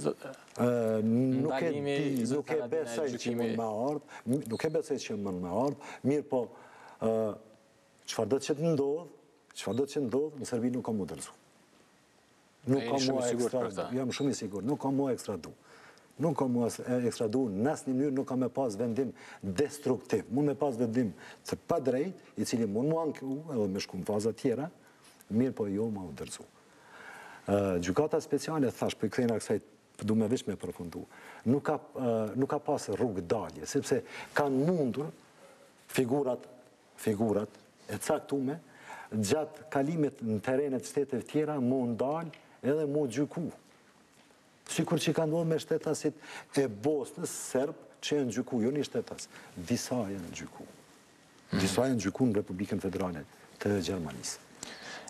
Nuk e besoj që mund me ardhë, mirë po çfarë do të ndodh, në Serbi nuk ka mu dërzu. Jam shumë i sigurt, nuk ka mu ekstradu. Nuk ka mu ekstradu, në asnjë mënyrë nuk ka me pas vendim destruktiv. Mund me pas vendim të pa drejt, i cili mund mu anku, edhe me shku në faza tjera, mirë po jo ma u dërzu. Gjykata speciale, thash, për kthejna kësaj, du me vish me përfundu, nuk ka pas rrugë dalje, sepse kanë mundur figurat e caktume, gjatë kalimit në terenet shtetet tjera, mu ndalë edhe mu gjyku. Sikur që ka ndodhur me shtetasit e Bosnës, Serb, që janë gjyku, jo një shtetas, disa janë gjyku. Disa janë gjyku në Republikën Federale të Gjermanisë.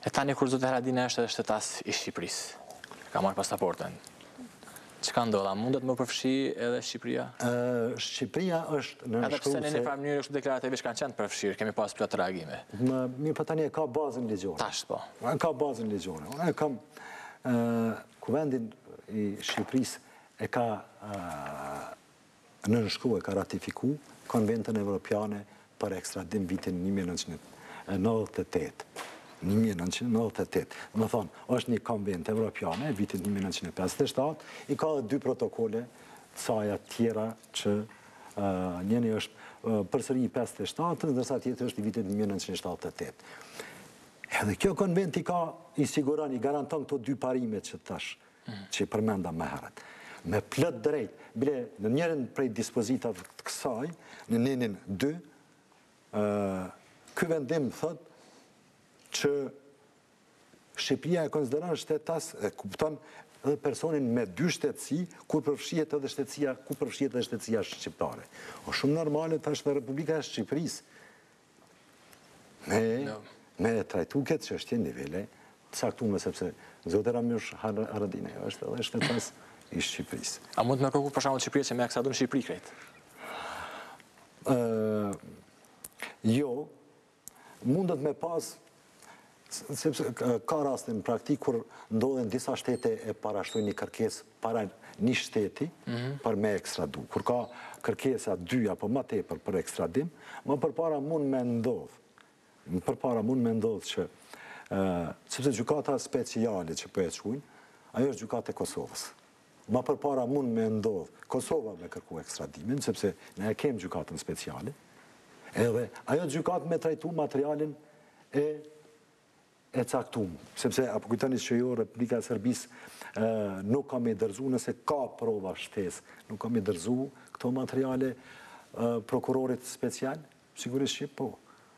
E tani kur zotë Haradinaj është edhe shtetas i Shqipërisë, ka marrë pasaportën. Çka ndodha? Mundet më përfshi edhe Shqipëria? Shqipëria është në edhe pse në një farë mënyrë kështu deklarativisht kanë qenë përfshirë, kemi pas plot reagime. Mirë, po tani e ka bazën ligjore. Tash po. Ka bazën ligjore. Unë e kam Kuvendin i Shqipërisë e ka nënshkruar, e ka ratifiku Konventën Evropiane për ekstradim vitin 1998. 1998. Më thonë, është një konvent evropiane, vitin 1957, i ka dhe 2 protokole të saja tjera që njëni është përsëri i 57, ndërsa tjetër është i vitit 1978. Edhe kjo konvent i siguran, i garanton këto 2 parimet që tash, që i përmenda më herët. Me plot drejt, bile në njërin prej dispozitav të kësaj, në nenin 2, ky vendim thot që Shqipëria e konsideron shtetas, e kupton edhe personin me 2 shtetësi, kur përfshihet edhe shtetësia shqiptare. O shumë normale tash dhe Republika e Shqipërisë me trajtu këtë çështje nivele caktuar, sepse zotë Ramush Haradinaj është edhe shtetas i Shqipërisë. A mund të më kërku për shembull Shqipëria që me ekstradu në Shqipëri krejt? Jo, mundet me pas, sepse ka rastin në praktik kur ndodhen disa shtete e parashtrojnë një kërkesë para një shteti për me ekstradu. Kur ka kërkesa 2 apo më tepër për ekstradim, më përpara mund me ndodh që sepse gjykata speciale që po e quajnë, ajo është gjykata e Kosovës. Ma përpara mund me ndodhë Kosova me kërku ekstradimin, sepse ne e kem gjykatën speciale, edhe ajo gjykatë me trajtu materialin e caktum, sepse apo kujtoni që jo Republika e Serbisë nuk ka me dërzu nëse ka prova shtesë, nuk ka me dërzu këto materiale prokurorit special, sigurisht që po.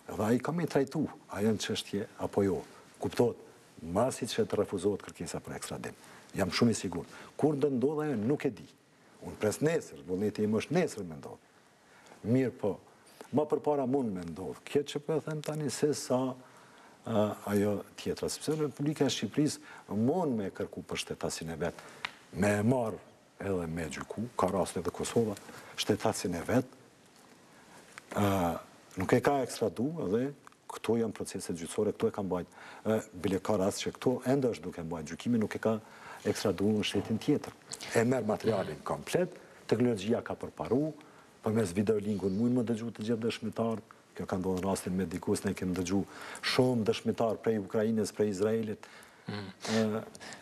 Edhe ai ka me trajtu, a janë çështje apo jo. Kuptohet, masi që të refuzohet kërkesa për ekstradim. Jam shumë i sigurt. Kur do ndodh ajo nuk e di. Unë pres nesër, vullneti im është nesër me ndodh. Mirë po, ma përpara mund me ndodh. Kjo që po e them tani se sa ajo tjetra. Sepse Republika e Shqipërisë mund me kërku për shtetasin e vet, me e marr edhe me gjyku, ka raste edhe Kosova, shtetasin e vet, nuk e ka ekstradu edhe këto janë proceset gjyqësore, këto e ka mbajt. Bile ka rast që këto ende është duke mbajt gjykimi, nuk e ka ekstradu në shtetin tjetër. E merr materialin komplet, teknologjia ka përparu, përmes videolingun mund më dëgju të gjithë dëshmitarët, kjo ka ndodhur në rastin me dikus, ne kemi dëgju shumë dëshmitar prej Ukrainës, prej Izraelit.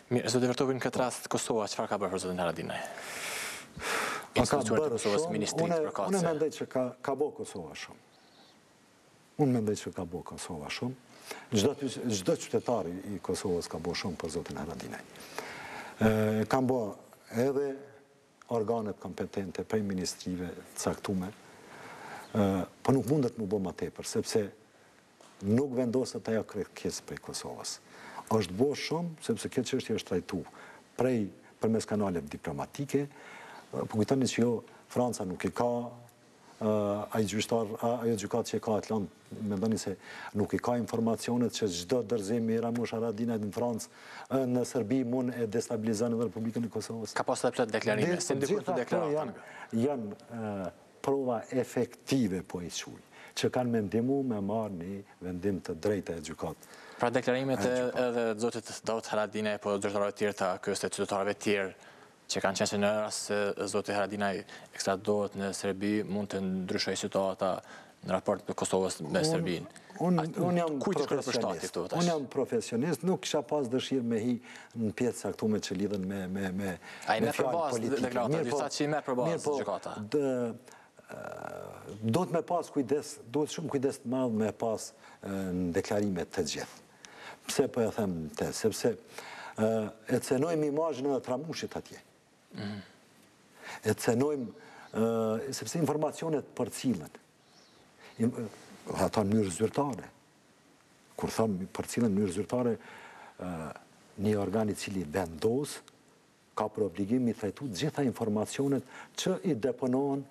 Mirë, zotë Vertopi, në këtë rast Kosova, çfarë ka bërë për zotin Haradinaj? Institucionet e Kosovës, ministrit përkatëse. Unë mendoj që ka bo Kosova shumë. Unë mendoj që ka bo Kosova shumë. Çdo qytetar i Kosovës ka bo shumë për zotin Haradinaj. Kam bo edhe organet kompetente prej ministrive caktume, po nuk mundet më bo ma tepër, sepse nuk vendoset ajo kërkesë prej Kosovës. Është bo shumë, sepse kjo çështje është trajtu përmes kanaleve diplomatike, po kujtoni që jo, Franca nuk i ka, ajo gjykatë që e ka Atlant, mendoni se nuk i ka informacionet që çdo dërzim i Ramush Haradinajt në Francë, në Serbi mund e destabilizon edhe Republikën e Kosovës. Ka pas edhe plot deklarime, se ndikur të deklarat. Janë prova efektive, po i quaj, që kanë me ndihmu me marrë një vendim të drejtë e gjykatë. Pra deklarimet edhe zotit Davut Haradinaj, po zyrtarëve tjerë të kësë qytetarëve tjerë, që kanë qenë se në rast se zoti Haradinaj ekstradohet në Serbi, mund të ndryshojë situata në raport me Kosovës me Serbinë. Unë jam profesionist, nuk kisha pas dëshirë me hi në pjesë saktume që lidhen me fjalë politike. Disa që i merë për bazë gjykata. Do të me pas kujdes, do të shumë kujdes të madhë me pas në deklarimet të gjithë. Pse po e them të, sepse e cenojmë imazhin edhe të Ramushit atje. E cenojmë, sepse informacionet përcillen. Ata në mënyrë zyrtare. Kur thëmë përcillen në mënyrë zyrtare, një organ i cili vendos, ka për obligim i trajtu gjitha informacionet që i deponohen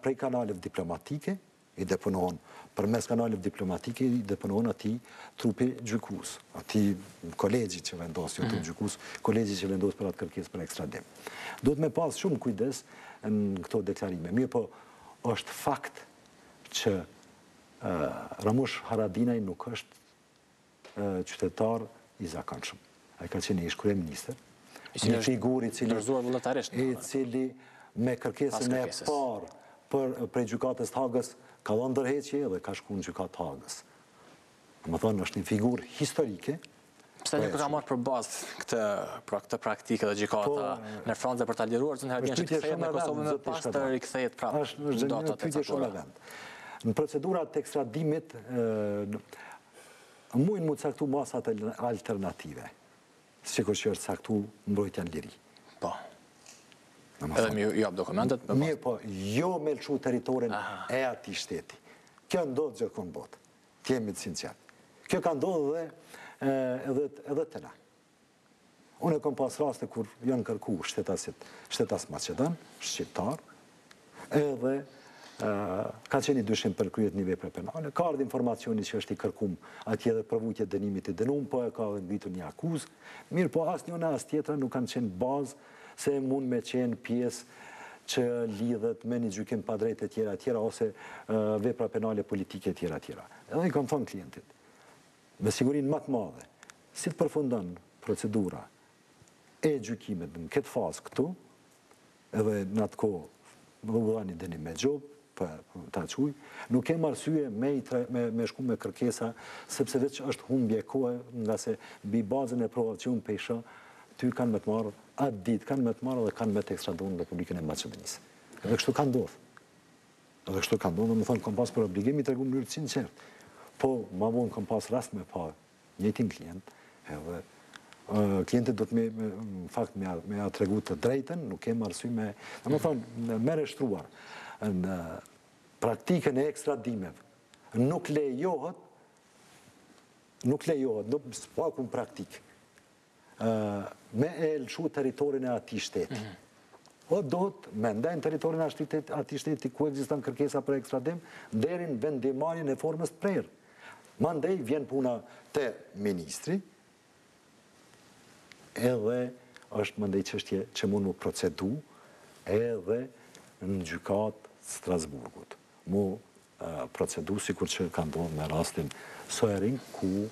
prej kanaleve diplomatike, i deponohen përmes kanaleve diplomatike, i deponohen ati trupi gjykus, ati kolegji që vendos, jo trupi gjykus, kolegji që vendos për atë kërkesë për ekstradim. Do të me pas shumë kujdes në këto deklarime. Mirë po, është fakt që Ramush Haradinaj nuk është qytetar i zakonshëm. Ai ka qenë ish kryeministër, një figur i cili me kërkesën e parë prej gjykatës të Hagës ka dhënë ndërheqje dhe ka shkuar në gjykatë të Hagës. Më thonë, është një figurë historike. Pse nuk ka marrë për bazë këtë praktikë dhe gjykata në Francë për ta liruar zonë Haradinaj që kthehet në Kosovë më pas të rikthehet prapë në datat e caktuara. Në procedurat të ekstradimit, mujnë mu caktu masat alternative, sikur që është caktu mbrojtja në liri. Po. Edhe mi jap dokumentet? Mirë po, jo me lëshu teritorin e ati shteti. Kjo ndodhë gjithë botë, të jemi të sinqertë. Kjo ka ndodhë edhe të na. Unë e kom pas raste kur janë kërku shtetas Macedon, shqiptar, edhe ka qenë i dyshim për kryet një vepre penale, ka ardhë informacioni që është i kërkum atje dhe përvujtje dënimit i dënum, po e ka dhe ngritur një akuzë. Mirë po, asë njëna asë tjetra nuk kanë qenë bazë se mund me qenë pjesë që lidhet me një gjykim pa drejtë e tjera, ose vepra penale politike e tjera. Edhe i kam thonë klientit, me sigurin më të madhe, si të përfundon procedura e gjykimet në këtë fazë këtu, edhe në atë kohë më dhani dënim me gjobë, ta quj, nuk kem arsye me shku me kërkesa, sepse veç është humbje kohë, nga se bi bazën e provat që unë pesha, ty kanë me të marrë, atë ditë kanë me të marrë dhe kanë me të ekstraduar në Republikën e Maqedonisë. Edhe kështu ka ndodhë. Edhe kështu ka ndodhë, më thonë, kam pas për obligimi të regu mënyrë sinqert. Po, ma vonë kam pas rast me pa njëtin klient, edhe klientit do të në fakt me ja tregu të drejten, nuk kem arsye me, dhe më thonë, me reshtruar në praktikën e ekstradimeve, nuk lejohet, s'pakun praktikë, me e lëshu teritorin e ati shteti. O do të me ndajnë teritorin e ati shteti ku ekziston kërkesa për ekstradim, derin vendimarrjen e formës të prerë. Mandej vjen puna te ministri, edhe është mandej çështje që mund mu procedu edhe në gjykatë Strasburgut. Mu procedu sikur që ka ndodhur me rastin Soering, ku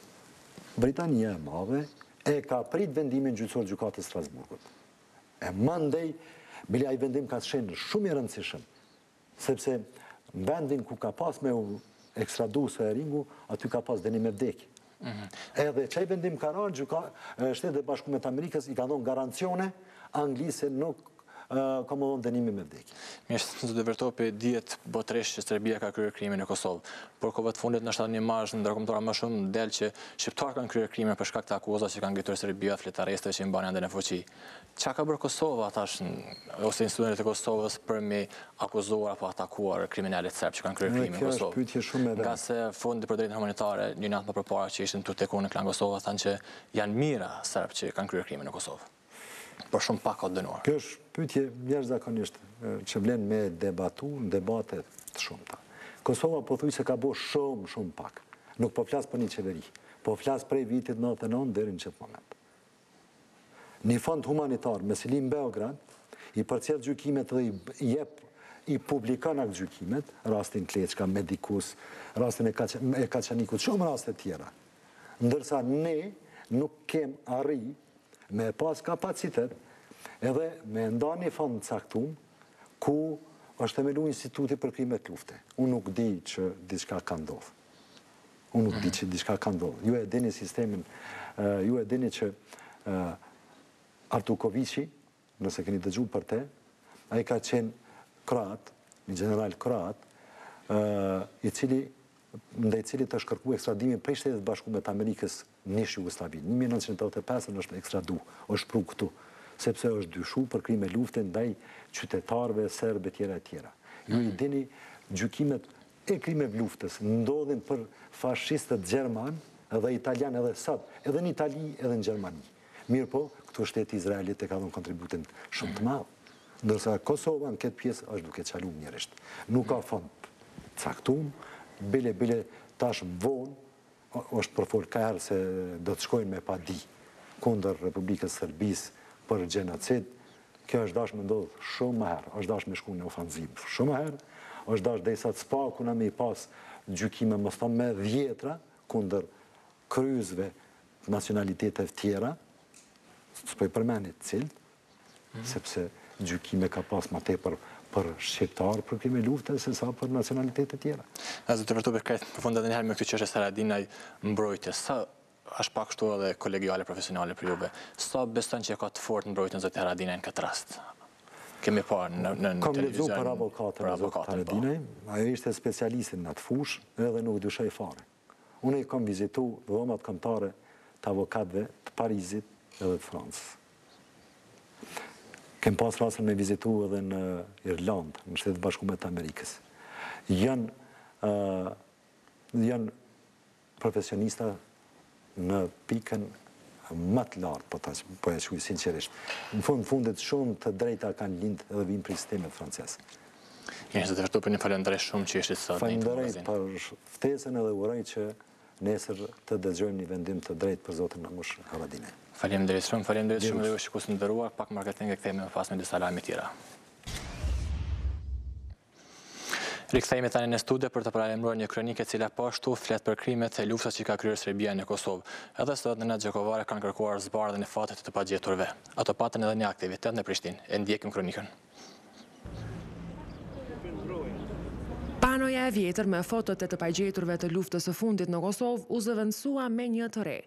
Britania e Madhe e ka prit vendimin gjyqësor gjykatës Strasburgut. E mandej, bile ai vendim ka shenë shumë i rëndësishëm, sepse në vendin ku ka pas me u ekstradu Soeringu, aty ka pas dënim me vdekje. Edhe çaj vendim ka rarë, Shtetet e Bashkuara të Amerikës i ka dhënë garancione Anglisë se nuk ka më dhënë dënimi me vdekje. Mirë, zoti Vertopi, dihet botërisht që Serbia ka kryer krimin në Kosovë, por kohëve të fundit nështë një imazh ndërkombëtare më shumë del që shqiptarët kanë kryer krime për shkak të akuzave që kanë ngritur Serbia, fletarestëve që i mbanin ende në fuqi. Çka ka bërë Kosova tash ose institucionet e Kosovës për me akuzuar apo atakuar kriminalet serb që kanë kryer krime në Kosovë? Nga se fondi për drejtën humanitare një natë më përpara që ishin tu tekun në KlanKosova thanë që janë mira serb që kanë kryer krime në Kosovë. Por shumë pak ka dënuar. Kjo është pyetje jashtëzakonisht që vlen me debatu në debate të shumta. Kosova pothuajse ka bërë shumë pak. Nuk po flas për një qeveri, po flas prej vitit 99 deri në çet moment. Një fond humanitar me Selim Beograd i përcjell gjykimet dhe i publikon atë gjykimet, rastin Kleçka, Medikus, rastin e Kaçanikut, shumë raste tjera. Ndërsa ne nuk kem arri me pas kapacitet edhe me nda një fond caktum ku është themelu instituti për krimet lufte. Unë nuk di që diçka ka ndodhë. Unë nuk di që diçka ka ndodhë. Ju e dini sistemin, ju e dini që Artukovici, nëse keni dëgju për te, a i ka qenë kroat, një general kroat, ndaj cilit është kërku ekstradimin prej Shtetet Bashkuara të Amerikës në Jugosllavinë. 1985 është ekstradu, është pru këtu, sepse është dyshu për krime lufte ndaj qytetarëve serbe tjera e tjera. Ju i dini gjykimet e krimeve luftës ndodhin për fashistët gjerman edhe italian edhe sot, edhe në Itali edhe në Gjermani. Mirë po, këtu shteti Izraelit e ka dhënë kontributin shumë të madh. Ndërsa Kosova në këtë pjesë është duke çaluar njerëzisht. Nuk ka fond caktum, bile tash vonë është për fol ka herë se do të shkojnë me padi kundër Republikës Serbisë për gjenocid. Kjo është dashur me ndodh shumë më herë, është dashur me shku në ofanzivë shumë më herë, është dashur derisa të spaku na me pas gjykime mos thonë me 10 kundër kryesve nacionaliteteve tjera, s'po i përmendit cilët, sepse gjykime ka pas më tepër për shqiptar për krime lufte se sa për nacionalitetet tjera. Zoti Vertopi, përfundet edhe një herë me këtë çështje së Haradinaj mbrojtjes. Sa është pak kështu edhe kolegiale profesionale për juve. Sa beston që ka të fortë mbrojtjen zoti Haradinaj në këtë rast? Kemi parë në Kam televizion. lexuar për avokatën e Haradinaj, ajo ishte specialistin në atë fushë edhe nuk dyshoj fare. Unë i kam vizitu dhomat kombëtare të avokatëve të Parizit edhe të Francës. Kem pas rastin me vizitu edhe në Irlandë, në Shtetet Bashkuara të Amerikës. Janë profesionista në pikën më të lartë, po e shuj sinqerisht. Në fundet shumë të drejta kanë lindë edhe vinë për sistemet francesë. Mirë, zoti Vertopi, një falenderoj shumë që ishit sot në Falenderoj për ftesën edhe uroj që nesër të dëgjojmë një vendim të drejtë për zotin Namush Haradinaj. Faleminderit shumë dhe ju shikues të nderuar, pak marketing e kthehemi më pas me disa lajme tjera. Rikthehemi tani në studio për të paralajmëruar një kronikë e cila po ashtu flet për krimet e luftës që ka kryer Serbia në Kosovë. Edhe sot në Gjekovare kanë kërkuar zbardhjen e fatit të pagjeturve. Ato patën edhe një aktivitet në Prishtinë. E ndjekim kronikën. Muaja e vjetër me fotot e të pagjeturve të luftës së fundit në Kosovë u zëvendësua me një të re.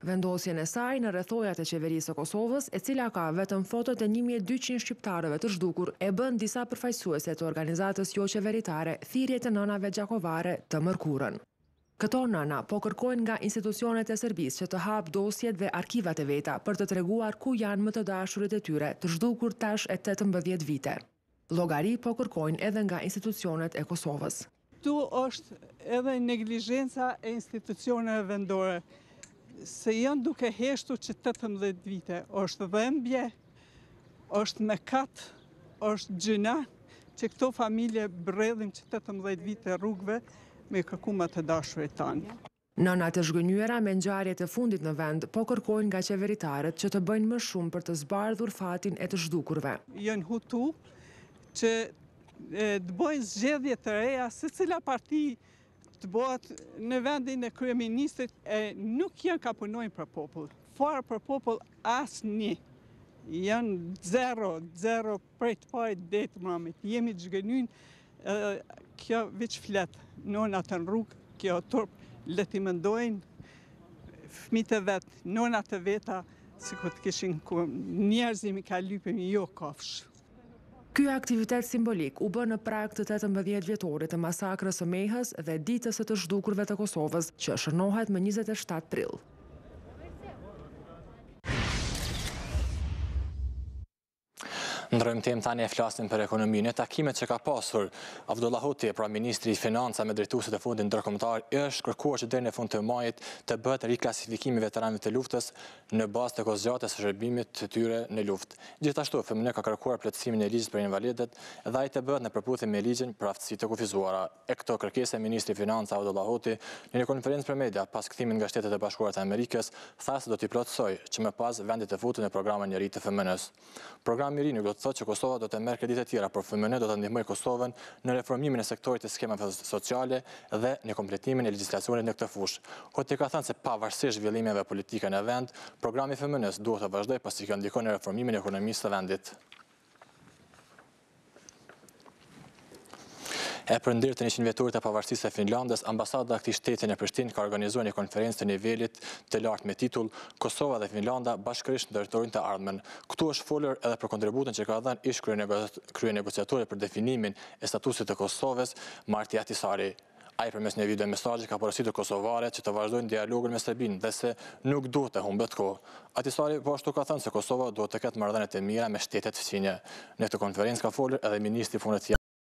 Vendosjen e saj në rrethojat e qeverisë së Kosovës, e cila ka vetëm fotot e 1200 shqiptarëve të zhdukur, e bën disa përfaqësuese të organizatës jo qeveritare thirrje të nënave gjakovare të mërkurën. Këto nëna po kërkojnë nga institucionet e Serbisë që të hap dosjet dhe arkivat e veta për të treguar ku janë më të dashurit e tyre të zhdukur tash e 18 vite. Llogari po kërkojnë edhe nga institucionet e Kosovës. Tu është edhe neglizhenca e institucioneve vendore, se janë duke heshtur që 18 vite. Është dhembje, është mëkat, është gjëna, që këto familje bredhim që 18 vite rrugëve me kërkuar të dashurit tanë. Nënat e zhgënjyera me ngjarjet e fundit në vend po kërkojnë nga qeveritarët që të bëjnë më shumë për të zbardhur fatin e të zhdukurve. Janë hutu që të bëjnë zgjedhje të reja, secila parti të bëhet në vendin e kryeministrit, nuk janë ka punojnë për popull. Fare për popull asnjë. Janë zero prej të parit detë mamit. Jemi të zhgënjyn, kjo veç flet, nonat në rrugë, kjo turp, le t'i mendojnë fëmijët e vet, nonat e veta, sikur të kishin njerëzimi ka lypemi jo kafsh. Ky aktivitet simbolik u bë në prag të 18 vjetorit të masakrës së Mehës dhe ditës së të zhdukurve të Kosovës, që shënohet më 27 prill. Ndrojmë temë tani e flasim për ekonominë. Në takimet që ka pasur Abdullah Hoti, pra ministri i financa me drejtuesit e fondit ndërkombëtar, është kërkuar që deri në fund të majit të bëhet riklasifikimi i veteranëve të luftës në bazë të kozgjatës së shërbimit të tyre në luftë. Gjithashtu, FMN ka kërkuar plotësimin e ligjit për invalidët dhe ai të bëhet në përputhje me ligjin për aftësitë të kufizuara. E këto kërkesë ministri i financa Abdullah Hoti në një konferencë për media pas kthimin nga Shtetet e Bashkuara të Amerikës tha se do t'i plotësoj që më pas vendi të futet në programin e ri të FMN-s. Programi i ri nuk do të thotë që Kosova do të merr kredite tjera, por FMN do të ndihmojë Kosovën në reformimin e sektorit të skemave sociale dhe në kompletimin e legjislacionit në këtë fushë. Hoti ka thënë se pavarësisht zhvillimeve politike në vend, programi i FMN-s duhet të vazhdojë pasi kjo ndikon në reformimin e ekonomisë së vendit. E përndyrë të 100 vjetorit e pavarësisë e Finlandës, ambasada e këtij shteti në Prishtinë ka organizuar një konferencë të nivelit të lartë me titull Kosova dhe Finlanda bashkërisht ndërtojnë të ardhmen. Këtu është folur edhe për kontributin që ka dhënë ish kryenegociatori për definimin e statusit të Kosovës, Marti Ahtisaari. Ai përmes një video mesazhi ka porositur kosovarët që të vazhdojnë dialogun me Serbinë dhe se nuk duhet të humbet kohë. Ahtisaari po ashtu ka thënë se Kosova duhet të ketë marrëdhënie të mira me shtetet fëmijë. Në këtë konferencë ka folur edhe ministri i Punëve